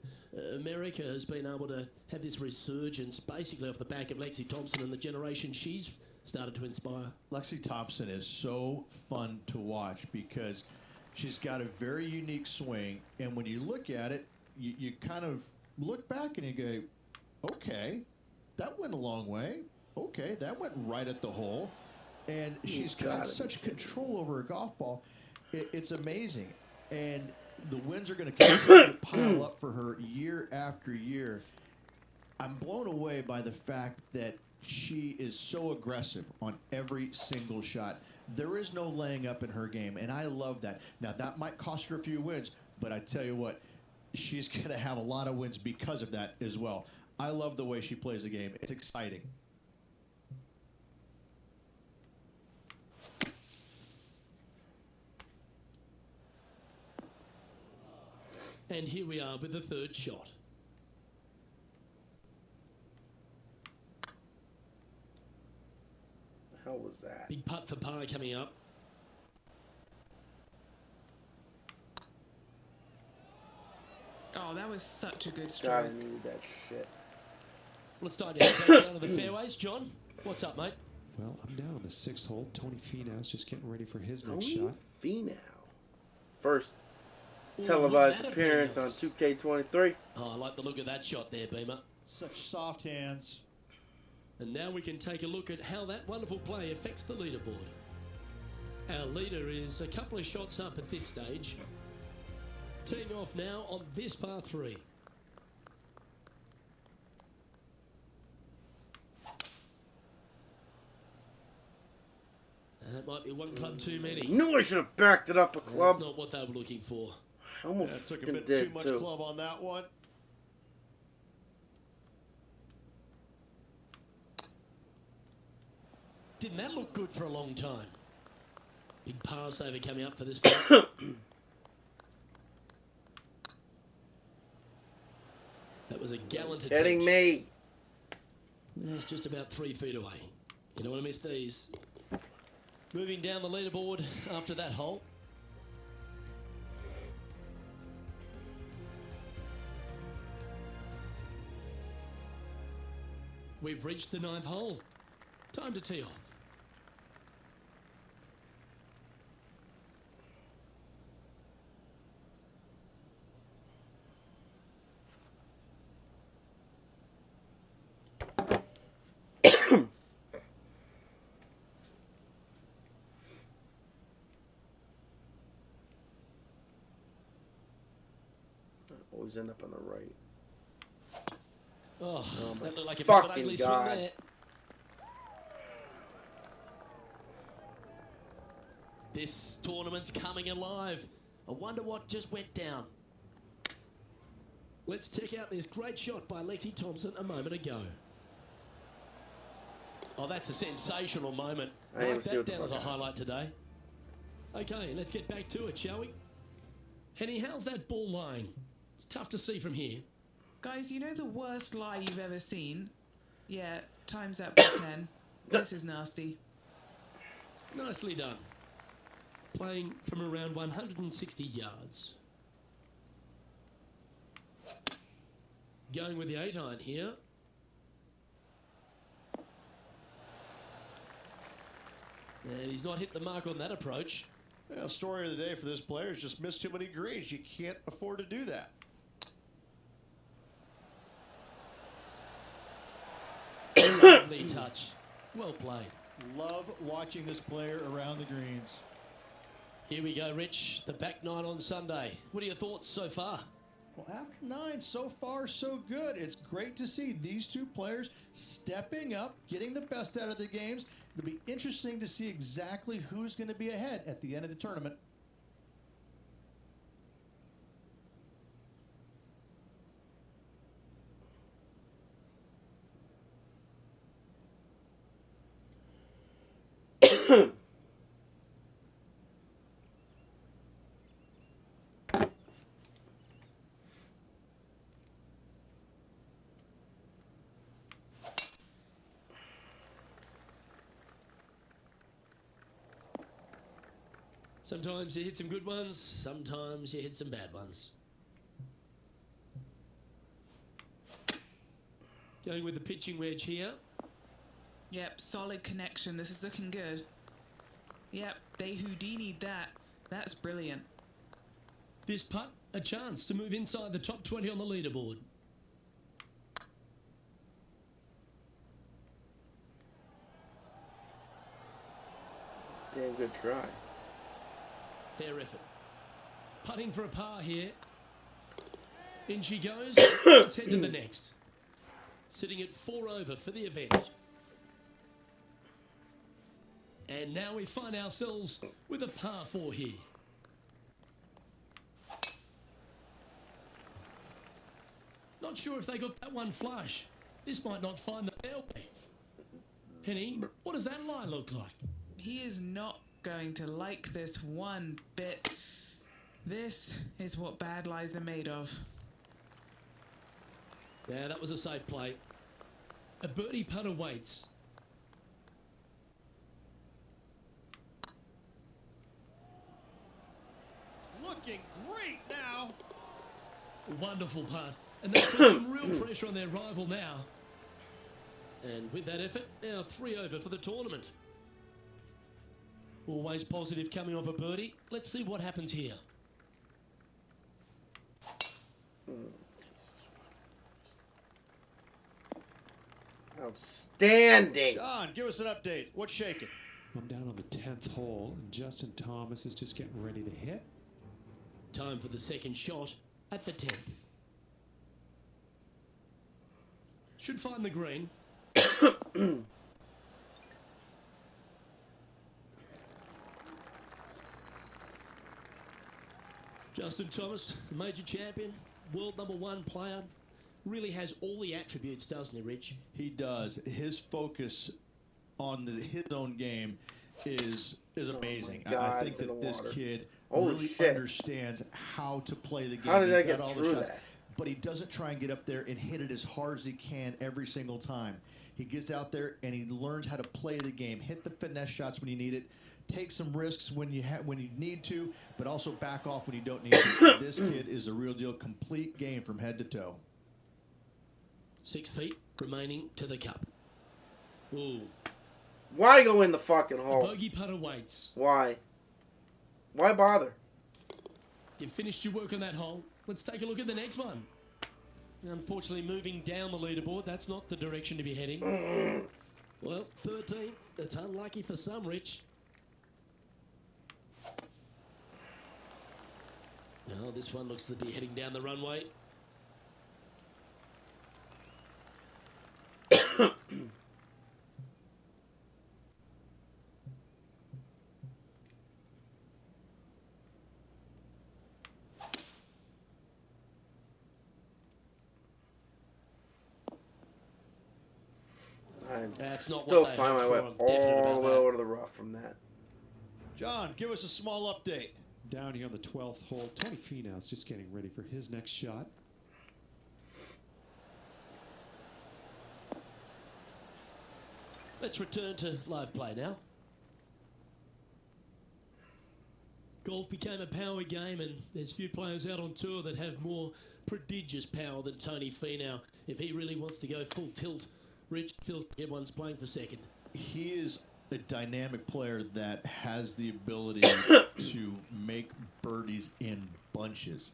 America has been able to have this resurgence basically off the back of Lexi Thompson and the generation she's started to inspire. Lexi Thompson is so fun to watch because she's got a very unique swing, and when you look at it, you kind of look back and you go, okay, that went a long way. Okay, that went right at the hole. And she's got such control over her golf ball. It's amazing. And the wins are going to continue to pile up for her year after year. I'm blown away by the fact that she is so aggressive on every single shot. There is no laying up in her game, and I love that. Now, that might cost her a few wins, but I tell you what, she's going to have a lot of wins because of that as well. I love the way she plays the game. It's exciting. And here we are with the 3rd shot. The hell was that? Big putt for par coming up. Oh, that was such a good God, stroke. I needed that shit. Let's start down to the fairways. John, what's up, mate? Well, I'm down on the 6th hole. Tony Finau's just getting ready for his next Tony shot. Finau. First Ooh, televised that'd be appearance on nice. 2K23. Oh, I like the look of that shot there, Beamer. Such soft hands. And now we can take a look at how that wonderful play affects the leaderboard. Our leader is a couple of shots up at this stage. Teeing off now on this par 3. That might be one club too many. Knew I should have backed it up a That's club. not what they were looking for. I almost Yeah, took a fucking bit did too much too. club on that one. Didn't that look good for a long time? Big pass over coming up for this one. That was a gallant attempt. Hitting me. It's just about 3 feet away. You don't want to miss these. Moving down the leaderboard after that hole. We've reached the 9th hole. Time to tee off. Always end up on the right. Oh, my that looked like a bit of an fucking ugly God. swing there. This tournament's coming alive. I wonder what just went down. Let's check out this great shot by Lexi Thompson a moment ago. Oh, that's a sensational moment. I didn't Write see that what the down as a fuck happened. highlight today. Okay, let's get back to it, shall we? Henny, how's that ball lying? It's tough to see from here. Guys, you know the worst lie you've ever seen? Yeah, time's up by 10. This is nasty. Nicely done. Playing from around 160 yards. Going with the 8-iron here. And he's not hit the mark on that approach. Yeah, story of the day for this player is just missed too many greens. You can't afford to do that. Lovely touch. Well played. Love watching this player around the greens. Here we go, Rich. The back 9 on Sunday. What are your thoughts so far? Well, after 9, so far, so good. It's great to see these two players stepping up, getting the best out of the games. It'll be interesting to see exactly who's going to be ahead at the end of the tournament. Sometimes you hit some good ones, sometimes you hit some bad ones. Going with the pitching wedge here. Yep, solid connection. This is looking good. Yep, they Houdini'd that. That's brilliant. This putt, a chance to move inside the top 20 on the leaderboard. Damn good try. Fair effort. Putting for a par here. In she goes. Let's head to the next. Sitting at 4 over for the event. And now we find ourselves with a par 4 here. Not sure if they got that one flush. This might not find the fairway. Henny, what does that lie look like? He is not going to like this one bit. This is what bad lies are made of. Yeah, that was a safe play. A birdie putt awaits. Looking great now. Wonderful putt. And they put some real pressure on their rival now. And with that effort, now 3 over for the tournament. Always positive coming off a birdie. Let's see what happens here. Outstanding. John, give us an update. What's shaking? I'm down on the 10th hole, and Justin Thomas is just getting ready to hit. Time for the second shot at the 10th. Should find the green. Justin Thomas, the major champion, world #1 player, really has all the attributes, doesn't he, Rich? He does. His focus on his own game is amazing. my God, I think it's in that the this water. kid Holy really shit. understands how to play the game. How did I He's get got all the through shots, that? but he doesn't try and get up there and hit it as hard as he can every single time. He gets out there and he learns how to play the game, hit the finesse shots when you need it, take some risks when you need to, but also back off when you don't need to. This kid is a real deal, complete game from head to toe. 6 feet remaining to the cup. Ooh. Why go in the fucking The hole? bogey putter waits. Why? Why bother? You've finished your work on that hole. Let's take a look at the next one. Unfortunately, moving down the leaderboard, that's not the direction to be heading. Well, 13. It's unlucky for some, Rich. No, this one looks to be heading down the runway. I That's not still what they find my hoped way for. I'm definite all the about way that. over to the rough from that. John, give us a small update. Down here on the 12th hole, Tony Finau's just getting ready for his next shot. Let's return to live play now. Golf became a power game, and there's few players out on tour that have more prodigious power than Tony Finau. If he really wants to go full tilt, Rich feels like everyone's playing for second. He is a dynamic player that has the ability to make birdies in bunches.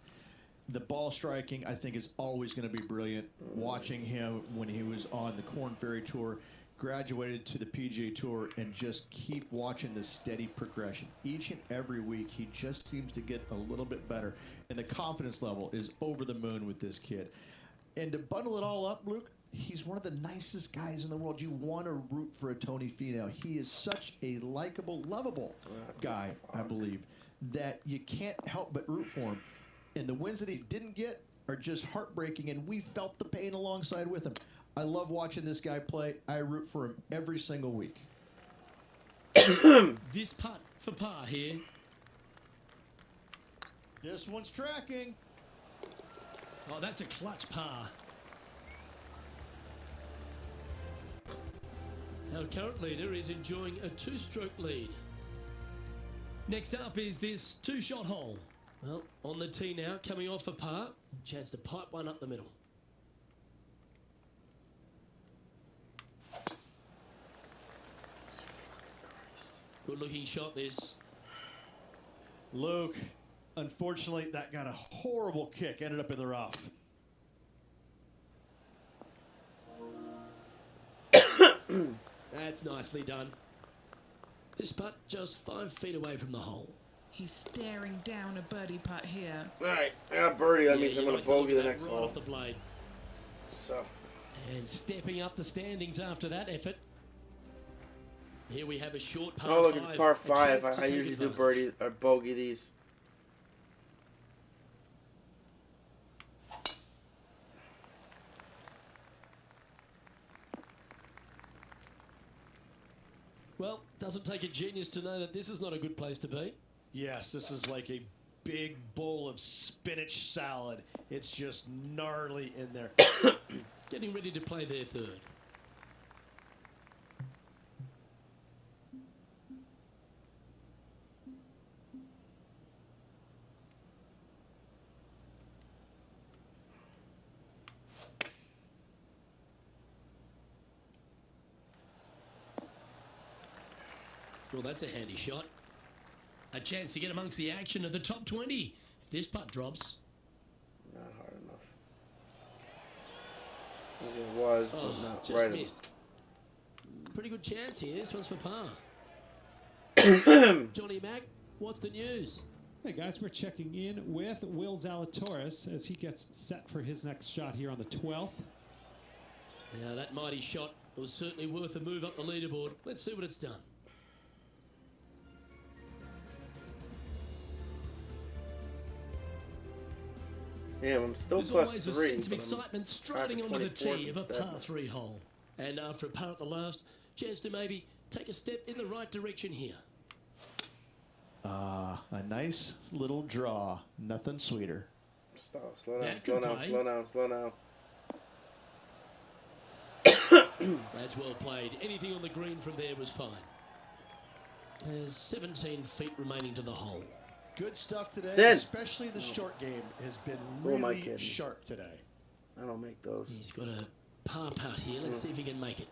The ball striking, I think, is always going to be brilliant. Watching him when he was on the Korn Ferry Tour, graduated to the PGA Tour, and just keep watching the steady progression. Each and every week, he just seems to get a little bit better, and the confidence level is over the moon with this kid. And to bundle it all up, Luke, he's one of the nicest guys in the world. You want to root for a Tony Finau. He is such a likable, lovable guy, I believe, that you can't help but root for him. And the wins that he didn't get are just heartbreaking, and we felt the pain alongside with him. I love watching this guy play. I root for him every single week. This putt for par here. This one's tracking. Oh, that's a clutch par. Our current leader is enjoying a 2-stroke lead. Next up is this 2-shot hole. Well, on the tee now, coming off a par. Chance to pipe one up the middle. Good looking shot this. Luke, unfortunately, that got a horrible kick. Ended up in the rough. That's nicely done. This putt just 5 feet away from the hole. He's staring down a birdie putt here. Alright, I got birdie. That means you I'm going like to bogey look the at that next right hole. off the blade. So, And stepping up the standings after that effort. Here we have a short par oh look, 5. it's par A 5. chance to I take usually do advantage. birdie or bogey these. Well, doesn't take a genius to know that this is not a good place to be. Yes, this is like a big bowl of spinach salad. It's just gnarly in there. Getting ready to play their third. Well, that's a handy shot. A chance to get amongst the action of the top 20. If this putt drops. Not hard enough. Maybe it was, but Oh, not just right missed. Pretty good chance here. This one's for par. Johnny Mack, what's the news? Hey guys, we're checking in with Will Zalatoris as he gets set for his next shot here on the 12th. Now, that mighty shot was certainly worth a move up the leaderboard. Let's see what it's done. Damn, I'm still There's plus always a 3. sense of but I'm excitement tracking striding onto the 24th tee of a instead. par 3 hole. And after a par at the last, chance to maybe take a step in the right direction here. A nice little draw. Nothing sweeter. Stop, slow down, That slow could down, play. slow down, slow down. That's well played. Anything on the green from there was fine. There's 17 feet remaining to the hole. Good stuff today, It's in. especially the short game has been Who am I really kidding? sharp today. I don't make those. He's got a par putt here. Let's see if he can make it.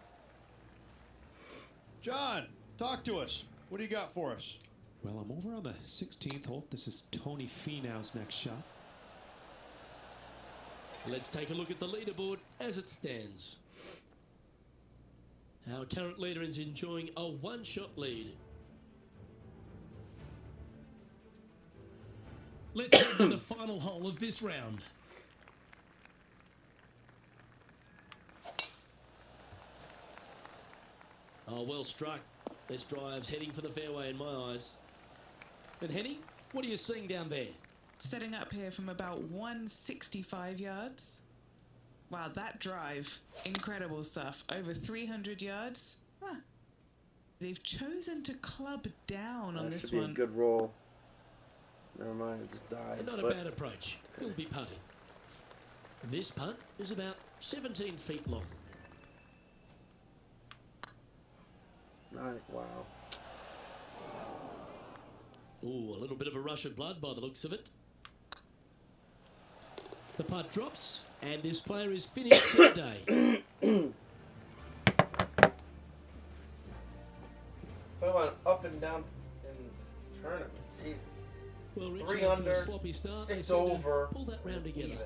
John, talk to us. What do you got for us? Well, I'm over on the 16th hole. This is Tony Finau's next shot. Let's take a look at the leaderboard as it stands. Our current leader is enjoying a one-shot lead. Let's head to the final hole of this round. Oh, well struck. This drive's heading for the fairway in my eyes. And Henny, what are you seeing down there? Setting up here from about 165 yards. Wow, that drive, incredible stuff. Over 300 yards. Huh. They've chosen to club down on That this should be one. a good roll. Never mind, it just died. And not a but bad approach. He'll be putting. This putt is about 17 feet long. wow. Ooh, a little bit of a rush of blood by the looks of it. The putt drops, and this player is finished for the day. Play one up and down in tournament. Jesus. Well, Richie, 3 after under, a sloppy start, they 6 seem to over, pull that round together. even.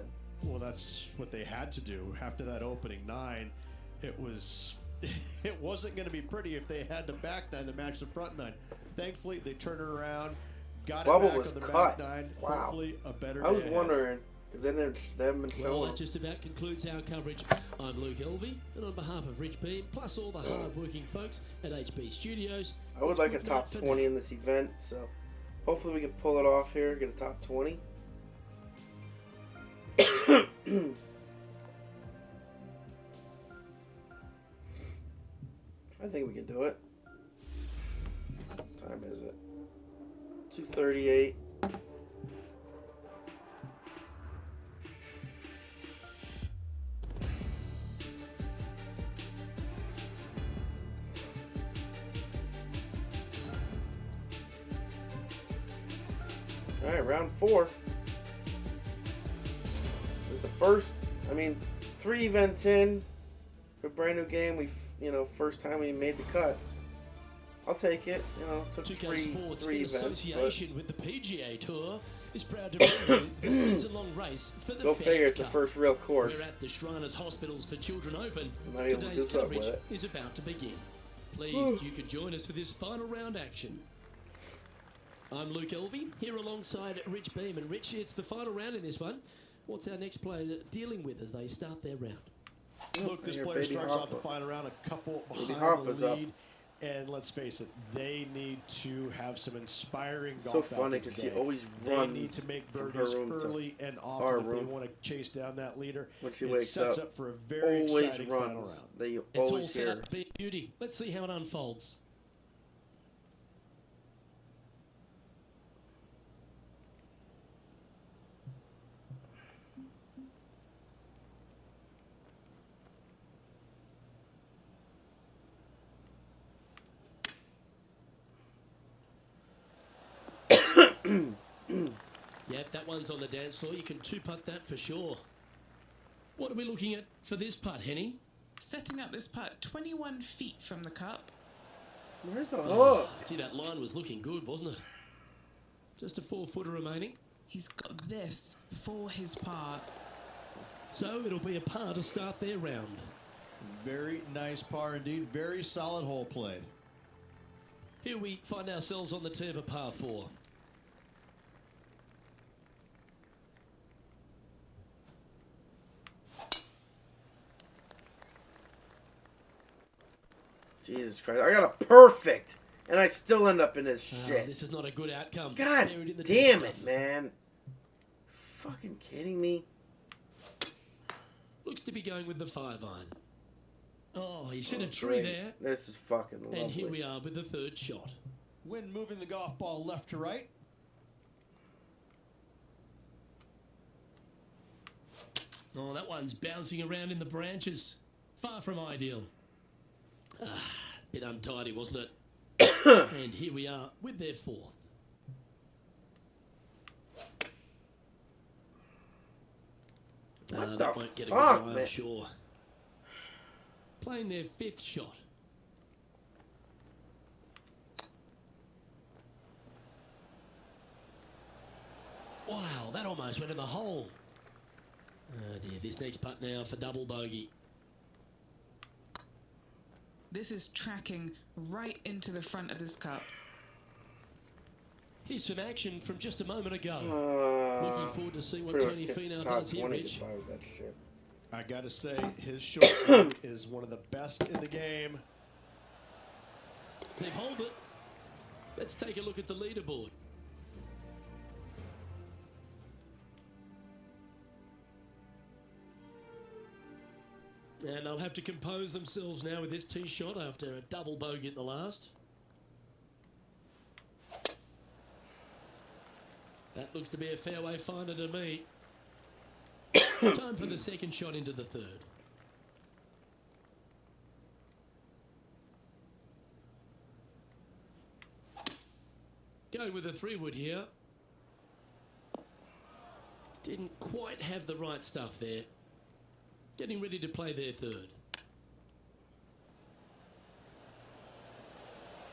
Well, that's what they had to do after that opening 9. It was, it wasn't going to be pretty if they had the back 9 to match the front 9. Thankfully, they turned it around, got Bubble it back was on the cut. back 9. Wow. Hopefully, a better I was day ahead. wondering, because they haven't been Well, showing. that just about concludes our coverage. I'm Luke Elvey, and on behalf of Rich Beam, plus all the hard-working folks at HB Studios, I would it's like a good top night for 20 now. in this event, so hopefully we can pull it off here, get a top 20. I think we can do it. What time is it? 2:38. All right, round 4. This is the first. I mean, 3 events in, a brand new game. First time we made the cut. I'll take it. Took 2K three Sports, in events. association with the PGA Tour, is proud to bring you the season-long race for the Go figure, FedEx it's the Cup. first real course. We're at the Shriners Hospitals for Children Open. I'm not able to Today's do something coverage with it. is about to begin. Pleased you could join us for this final round action. I'm Luke Elvey, here alongside Rich Beam. And Rich, it's the final round in this one. What's our next player dealing with as they start their round? Look, this Your player Baby starts off the Hopper. final round a couple Baby behind Hopper's the up. lead. And let's face it, they need to have some inspiring It's so golf funny outings because she today. always They runs need to make from her birdies room to early and our often if they room. want to chase down that leader. When she It wakes sets up, up for a very always exciting final runs. round. They It's all always set hear. up to be a beauty. Let's see how it unfolds. Yep, that one's on the dance floor. You can two-putt that for sure. What are we looking at for this putt, Henny? Setting up this putt 21 feet from the cup. Where's the Oh, hook? gee, that line was looking good, wasn't it? Just a 4-footer remaining. He's got this for his par. So it'll be a par to start their round. Very nice par indeed. Very solid hole played. Here we find ourselves on the tee of a par 4. Jesus Christ! I got a perfect, and I still end up in this shit. This is not a good outcome. God Buried in the damn deep it, stuff. man! Fucking kidding me? Looks to be going with the 5-iron. Oh, he's hit a Oh, tree great. there. This is fucking lovely. And here we are with the 3rd shot. When moving the golf ball left to right. Oh, that one's bouncing around in the branches. Far from ideal. Bit untidy, wasn't it? And here we are with their 4th. What that the won't get a fuck, good eye, man? I'm sure. Playing their 5th shot. Wow, that almost went in the hole. Oh dear, this next putt now for double bogey. This is tracking right into the front of this cup. Here's some action from just a moment ago. Looking forward to see what pretty Tony much Finau top does here, 20 Rich. goodbye with that shit. I gotta say, his short game is one of the best in the game. They've held it. Let's take a look at the leaderboard. And they'll have to compose themselves now with this tee shot after a double bogey at the last. That looks to be a fairway finder to me. Time for the 2nd shot into the 3rd. Going with a 3-wood here. Didn't quite have the right stuff there. Getting ready to play their 3rd.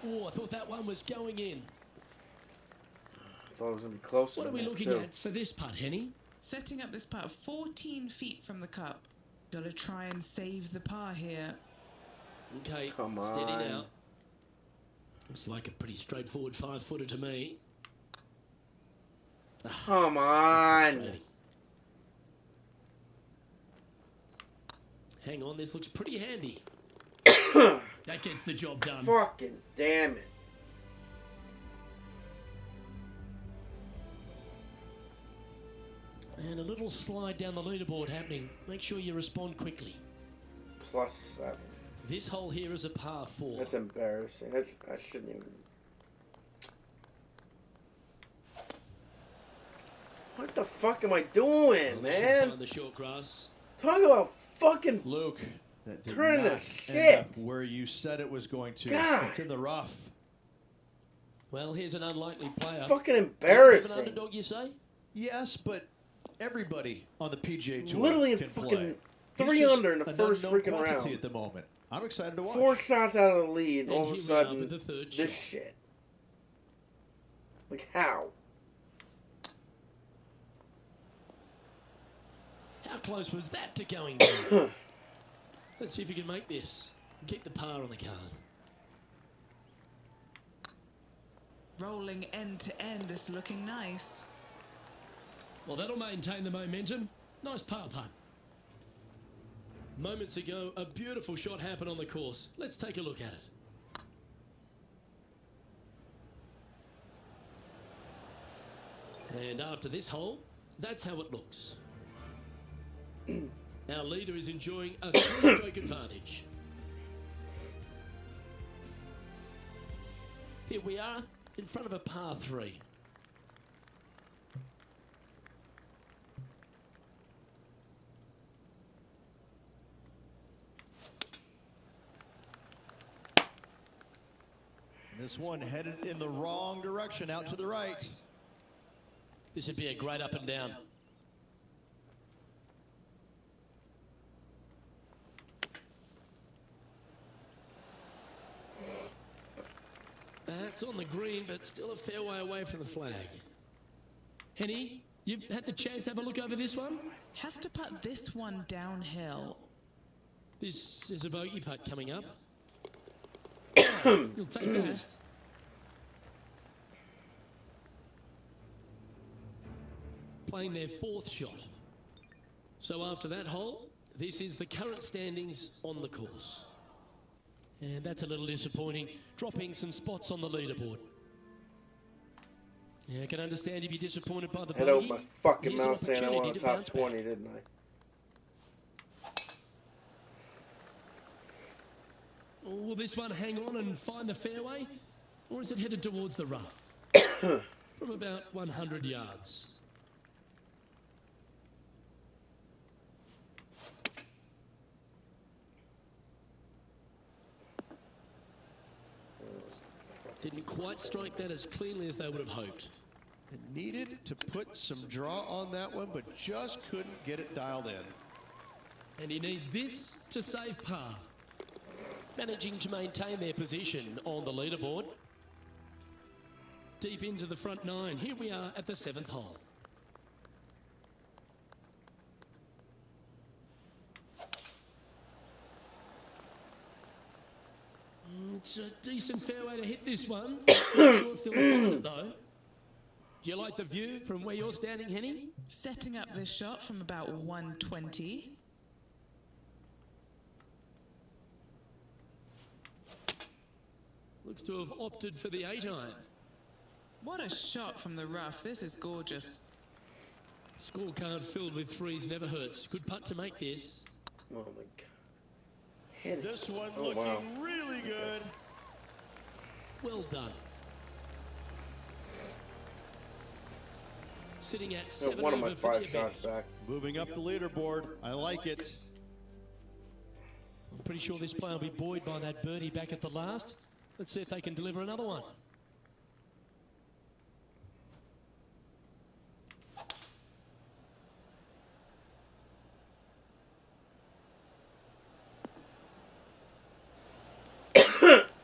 Oh, I thought that one was going in. I thought it was going to be closer. What are we than that, looking too. at for this putt, Henny? Setting up this putt 14 feet from the cup. Got to try and save the par here. Okay, Come steady on. now. Looks like a pretty straightforward 5-footer to me. Come on. Frustrating. Hang on, this looks pretty handy. That gets the job done. Fucking damn it. And a little slide down the leaderboard happening. Make sure you respond quickly. +7. This hole here is a par 4. That's embarrassing. I shouldn't even. What the fuck am I doing, Well, they should man? find the short grass. Talk about fucking. Luke, that did Turn not the end up shit. where you said it was going to. God. It's in the rough. Well, here's an unlikely player. Fucking Bit of an embarrassing. underdog, you say? Yes, but everybody on the PGA Tour Literally in can fucking play. 3 He's just under in the an first unknown freaking quantity round. at the moment. I'm excited to watch. 4 shots out of the lead, And all of a here we are sudden, with the 3rd this shot. shit. Like, how? How close was that to going down? Let's see if you can make this. Keep the par on the card. Rolling end to end, this looking nice. Well, that'll maintain the momentum. Nice par putt. Moments ago, a beautiful shot happened on the course. Let's take a look at it. And after this hole, that's how it looks. Our leader is enjoying a 3-stroke advantage. Here we are in front of a par 3. This one headed in the wrong direction, out to the right. This would be a great up and down. That's on the green, but still a fair way away from the flag. Henny, you've had the chance to have a look over this one? Has to putt this one downhill. This is a bogey putt coming up. You'll take that. Playing their 4th shot. So after that hole, this is the current standings on the course. And that's a little disappointing, dropping some spots on the leaderboard. Yeah, I can understand you'd be disappointed by the Head bogey. over my fucking Here's an mouth saying I opportunity want a to top bounce back. 20, didn't I? Or will this one hang on and find the fairway? Or is it headed towards the rough? From about 100 yards. Didn't quite strike that as cleanly as they would have hoped. It needed to put some draw on that one, but just couldn't get it dialed in. And he needs this to save par. Managing to maintain their position on the leaderboard. Deep into the front nine. Here we are at the 7th hole. It's a decent fairway to hit this one. Not sure if they'll find it though. Do you like the view from where you're standing, Henny? Setting up this shot from about 120. Looks to have opted for the 8-iron. What a shot from the rough. This is gorgeous. Scorecard filled with threes never hurts. Good putt to make this. Oh my god. Hit it. This one Oh, looking wow. really good. Well done. Sitting at Got 7 one of my over for 5 the event. shots back. Moving up the leaderboard. I like it. I'm pretty sure this player will be buoyed by that birdie back at the last. Let's see if they can deliver another one.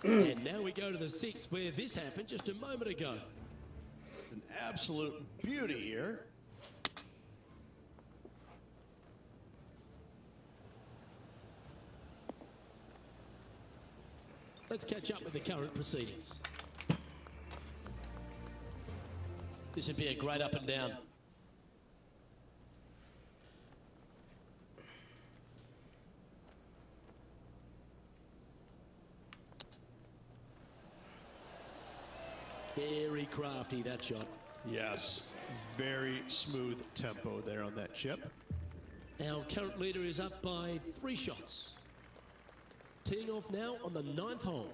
And now we go to the 6th, where this happened just a moment ago. An absolute beauty here. Let's catch up with the current proceedings. This would be a great up and down. Very crafty, that shot. Yes, very smooth tempo there on that chip. Our current leader is up by 3 shots. Teeing off now on the 9th hole.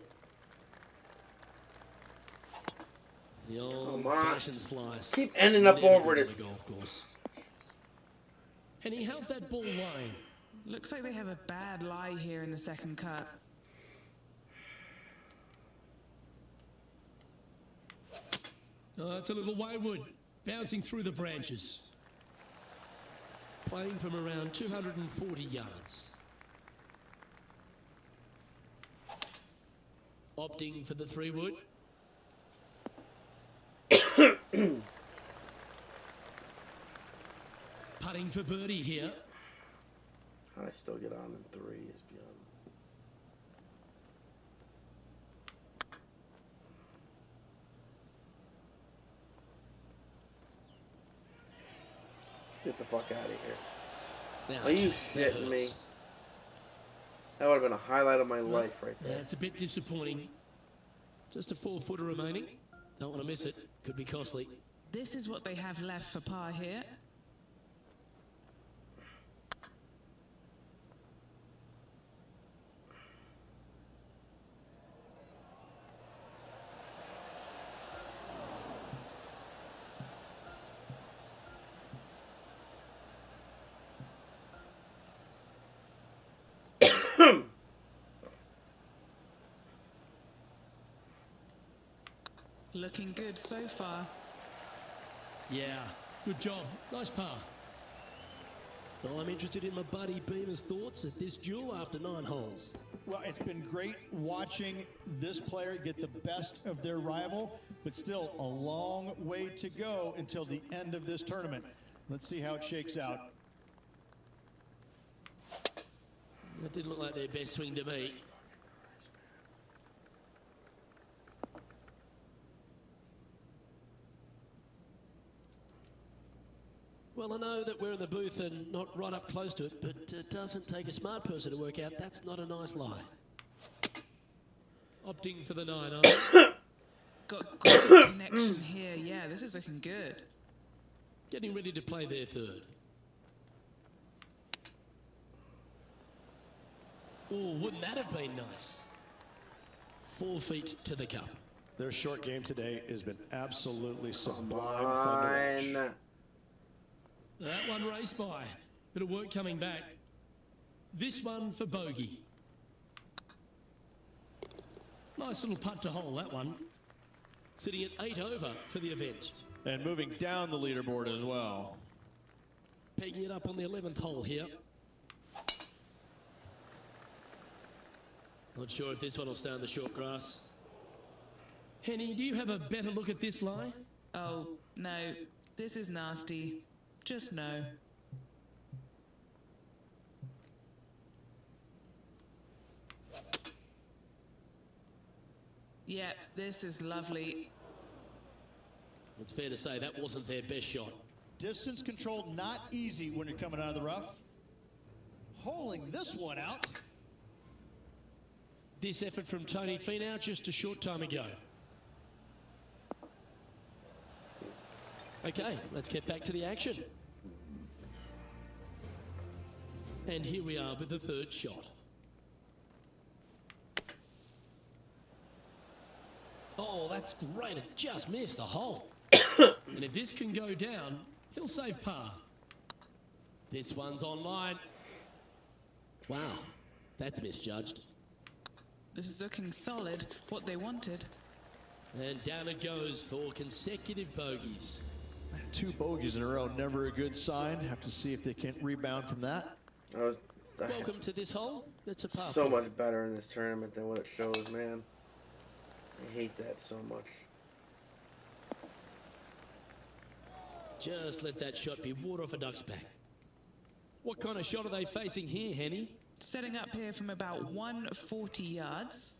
The old-fashioned slice. Keep ending up Never over good this. on the golf course. Henny, how's that ball lying? Looks like they have a bad lie here in the second cut. Oh, it's a little wayward, bouncing through the branches. Playing from around 240 yards. Opting for the 3-wood. Putting for birdie here. I still get on in 3 is beyond. Get the fuck out of here. Ouch, Are you that shitting me? hurts. That would have been a highlight of my life right there. That's a bit disappointing. Just a 4-footer remaining. Don't want to miss it. Could be costly. This is what they have left for par here. Looking good so far. Yeah, good job. Nice par. Well, I'm interested in my buddy Beamer's thoughts at this duel after 9 holes. Well, it's been great watching this player get the best of their rival, but still a long way to go until the end of this tournament. Let's see how it shakes out. That didn't look like their best swing to me. Well, I know that we're in the booth and not right up close to it, but it doesn't take a smart person to work out that's not a nice lie. Opting for the 9-iron. Got good connection here. Yeah, this is looking good. Getting ready to play their 3rd. Oh, wouldn't that have been nice? 4 feet to the cup. Their short game today has been absolutely sublime Mine. fun to watch. That one raced by. Bit of work coming back. This one for bogey. Nice little putt to hole, that one. Sitting at 8 over for the event. And moving down the leaderboard as well. Pegging it up on the 11th hole here. Not sure if this one will stay on the short grass. Henny, do you have a better look at this lie? Oh, no. This is nasty. Just no. Yeah, this is lovely. It's fair to say that wasn't their best shot. Distance control not easy when you're coming out of the rough. Holing this one out. This effort from Tony Finau just a short time ago. Okay, let's get back to the action. And here we are with the third shot. Oh, that's great. It just missed the hole. And if this can go down, he'll save par. This one's online. Wow, that's misjudged. This is looking solid, what they wanted. And down it goes for consecutive bogeys. 2 bogeys in a row, never a good sign. Have to see if they can rebound from that. Welcome to this hole. It's a par So 4. much better in this tournament than what it shows, man. I hate that so much. Just let that shot be water off a duck's back. What kind of shot are they facing here, Henny? Setting up here from about 140 yards.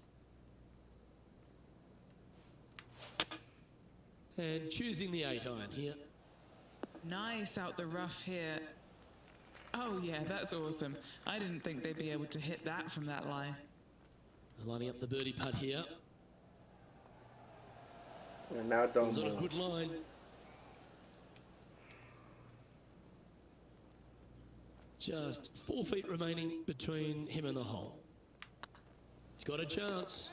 And choosing the 8-iron here. Nice out the rough here. Oh yeah, that's awesome. I didn't think they'd be able to hit that from that line. Lining up the birdie putt here. And now don't It's on a move. good line. Just 4 feet remaining between him and the hole. He's got a chance.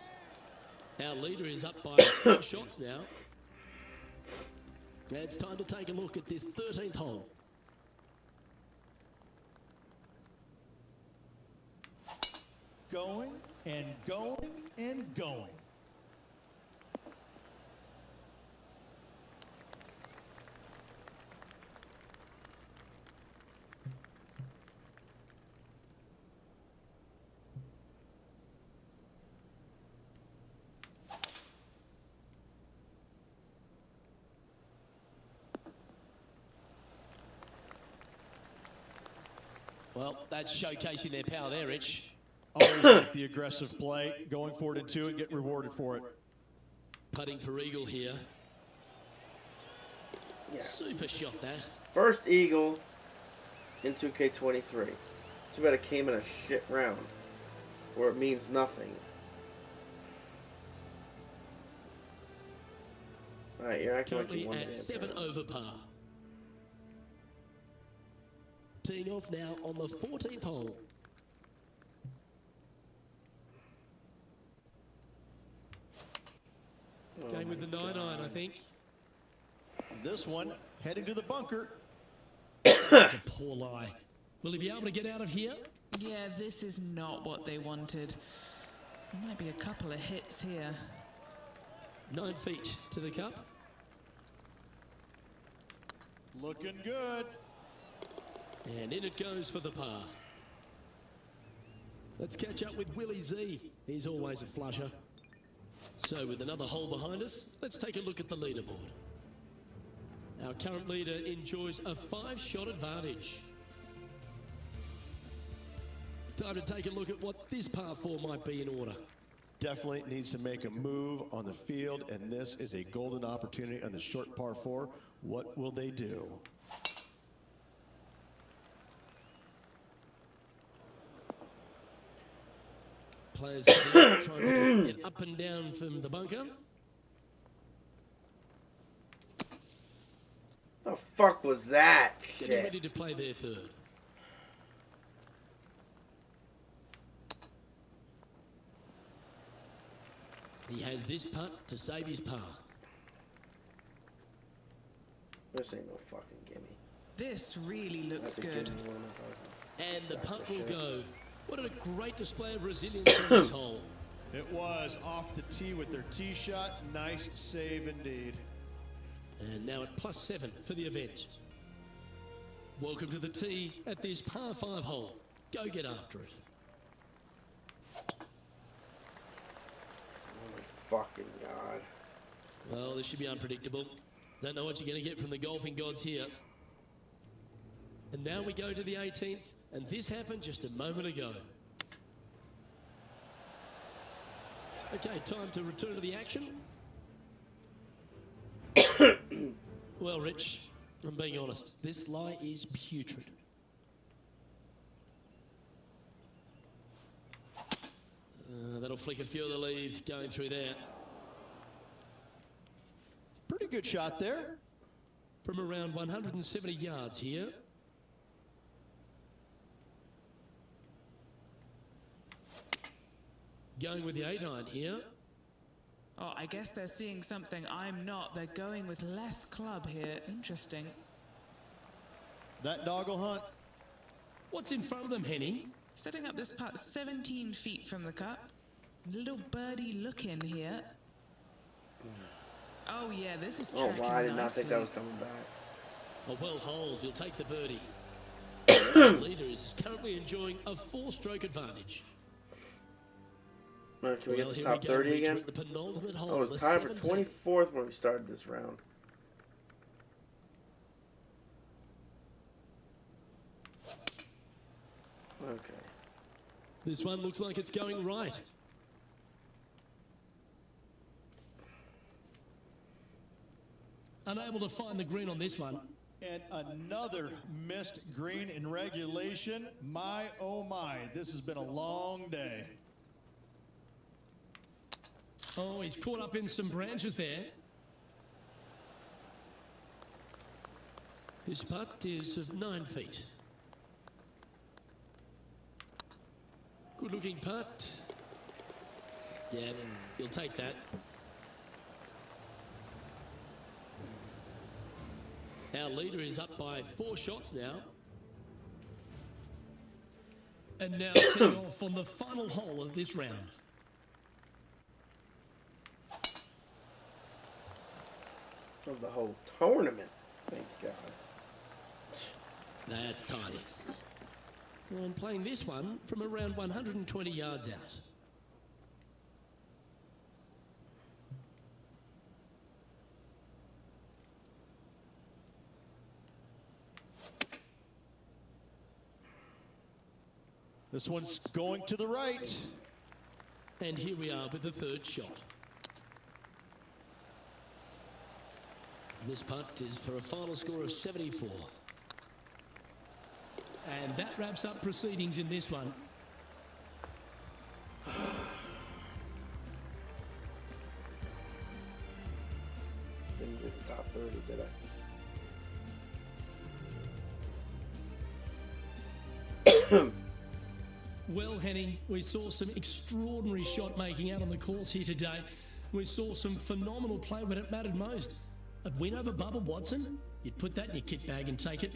Our leader is up by 4 shots now. It's time to take a look at this 13th hole. Going and going and going. Well, that's showcasing their power there, Rich. Always like the aggressive play, going forward into it, get rewarded for it. Putting for eagle here. Yes. Super shot that. First eagle in 2K23. Too bad it came in a shit round where it means nothing. Alright, you're acting like you Currently won the at damn 7 tournament. over par. Teeing off now on the 14th hole. Oh Going with the my 9-iron, I think. This one heading to the bunker. That's a poor lie. Will he be able to get out of here? Yeah, this is not what they wanted. There might be a couple of hits here. 9 feet to the cup. Looking good. And in it goes for the par. Let's catch up with Willie Z. He's always a flusher. So with another hole behind us, let's take a look at the leaderboard. Our current leader enjoys a 5-shot advantage. Time to take a look at what this par 4 might be in order. Definitely needs to make a move on the field, and this is a golden opportunity on the short par 4. What will they do? Players trying to get up and down from the bunker. The fuck was that Getting shit? ready to play their third. He has this putt to save his par. This ain't no fucking gimme. This really looks That's a good. gimme. What am I talking about? And the Back putt to will shit. go. What a great display of resilience on this hole. It was off the tee with their tee shot. Nice save indeed. And now at +7 for the event. Welcome to the tee at this par 5 hole. Go get after it. Oh my fucking god. Well, this should be unpredictable. Don't know what you're going to get from the golfing gods here. And now we go to the 18th, and this happened just a moment ago. Okay, time to return to the action. Well, Rich, I'm being honest. This lie is putrid. That'll flick a few of the leaves going through there. Pretty good shot there. From around 170 yards here. Going with the 8-iron here. Oh, I guess they're seeing something I'm not. They're going with less club here. Interesting. That dog will hunt. What's in front of them, Henny? Setting up this putt 17 feet from the cup. Little birdie look in here. Oh yeah, this is Oh tracking wow, I did not think that nicely. was coming back. A well holed, he'll take the birdie. The leader is currently enjoying a 4-stroke advantage. Alright, can we Well, get the here we top go, 30 Rich. again? We're at the penultimate hole. Oh, it the was tied for 17th. 24th when we started this round. Okay. This one looks like it's going right. Unable to find the green on this one. And another missed green in regulation. My, oh my, this has been a long day. Oh, he's caught up in some branches there. This putt is of 9 feet. Good looking putt. Yeah, he'll take that. Our leader is up by 4 shots now. And now teeing off on the final hole of this round. Of the whole tournament. Thank God. That's tiny. And playing this one from around 120 yards out. This one's going to the right. And here we are with the 3rd shot. This putt is for a final score of 74. And that wraps up proceedings in this one. Didn't get the top 30, did I? Well, Henny, we saw some extraordinary shot making out on the course here today. We saw some phenomenal play when it mattered most. A win over Bubba Watson? You'd put that in your kit bag and take it.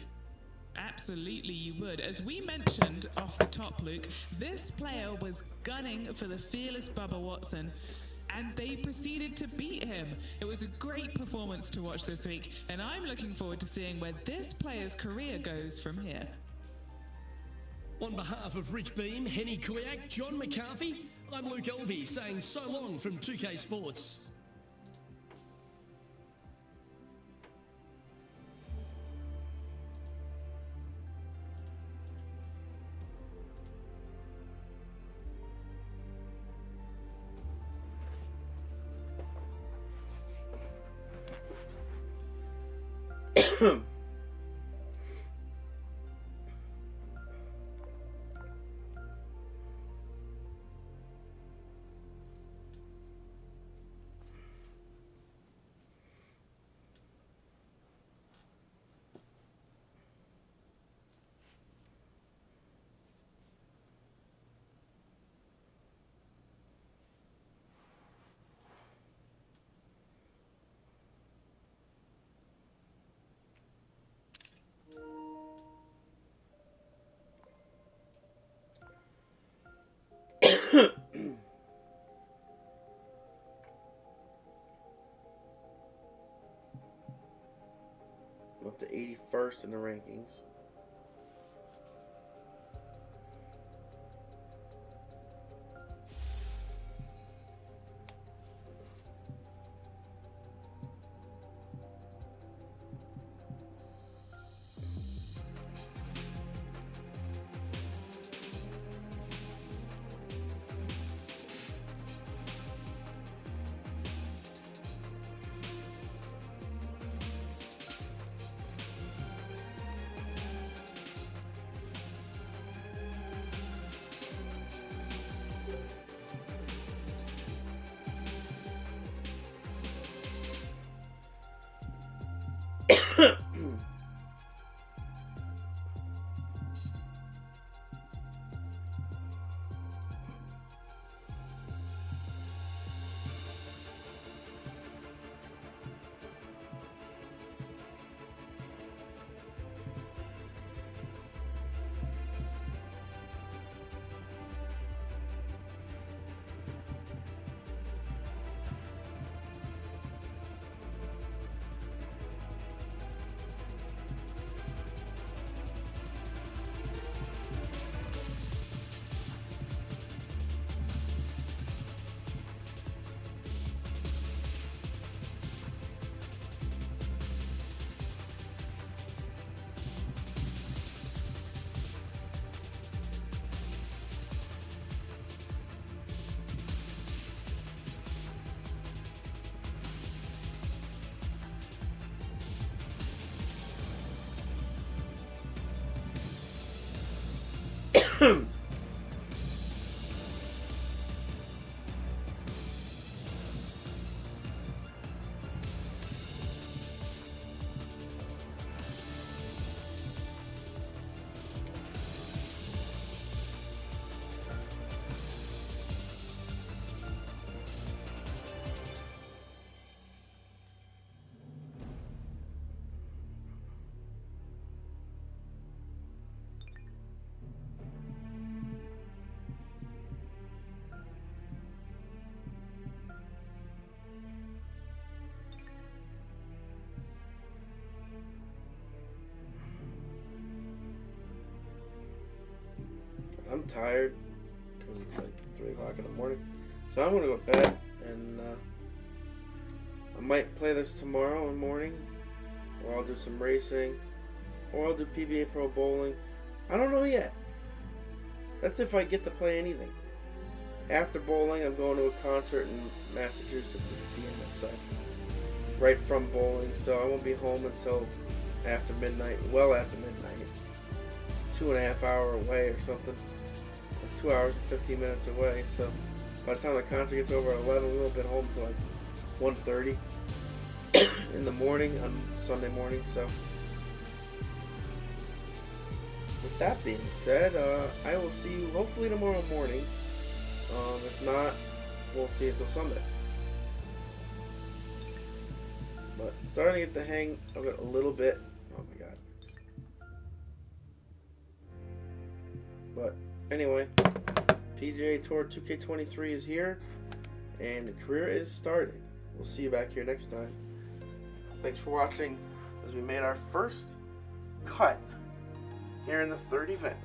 Absolutely you would. As we mentioned off the top, Luke, this player was gunning for the fearless Bubba Watson, and they proceeded to beat him. It was a great performance to watch this week, and I'm looking forward to seeing where this player's career goes from here. On behalf of Rich Beam, Henny Kuyak, John McCarthy, I'm Luke Elvey saying so long from 2K Sports. 81st in the rankings. I'm tired because it's like 3 o'clock in the morning. So I'm going to go to bed, and I might play this tomorrow in the morning, or I'll do some racing, or I'll do PBA Pro Bowling. I don't know yet. That's if I get to play anything. After bowling, I'm going to a concert in Massachusetts at the DMSI. Right from bowling, so I won't be home until after midnight, well after midnight. It's a 2.5 hour away or something. 2 hours and 15 minutes away, so by the time the concert gets over at 11, we won't be home until like 1:30 in the morning on Sunday morning. So with that being said, I will see you hopefully tomorrow morning. If not, we'll see you until Sunday. But starting to get the hang of it a little bit. Oh my god. But anyway, PGA Tour 2K23 is here, and the career is started. We'll see you back here next time. Thanks for watching as we made our first cut here in the third event.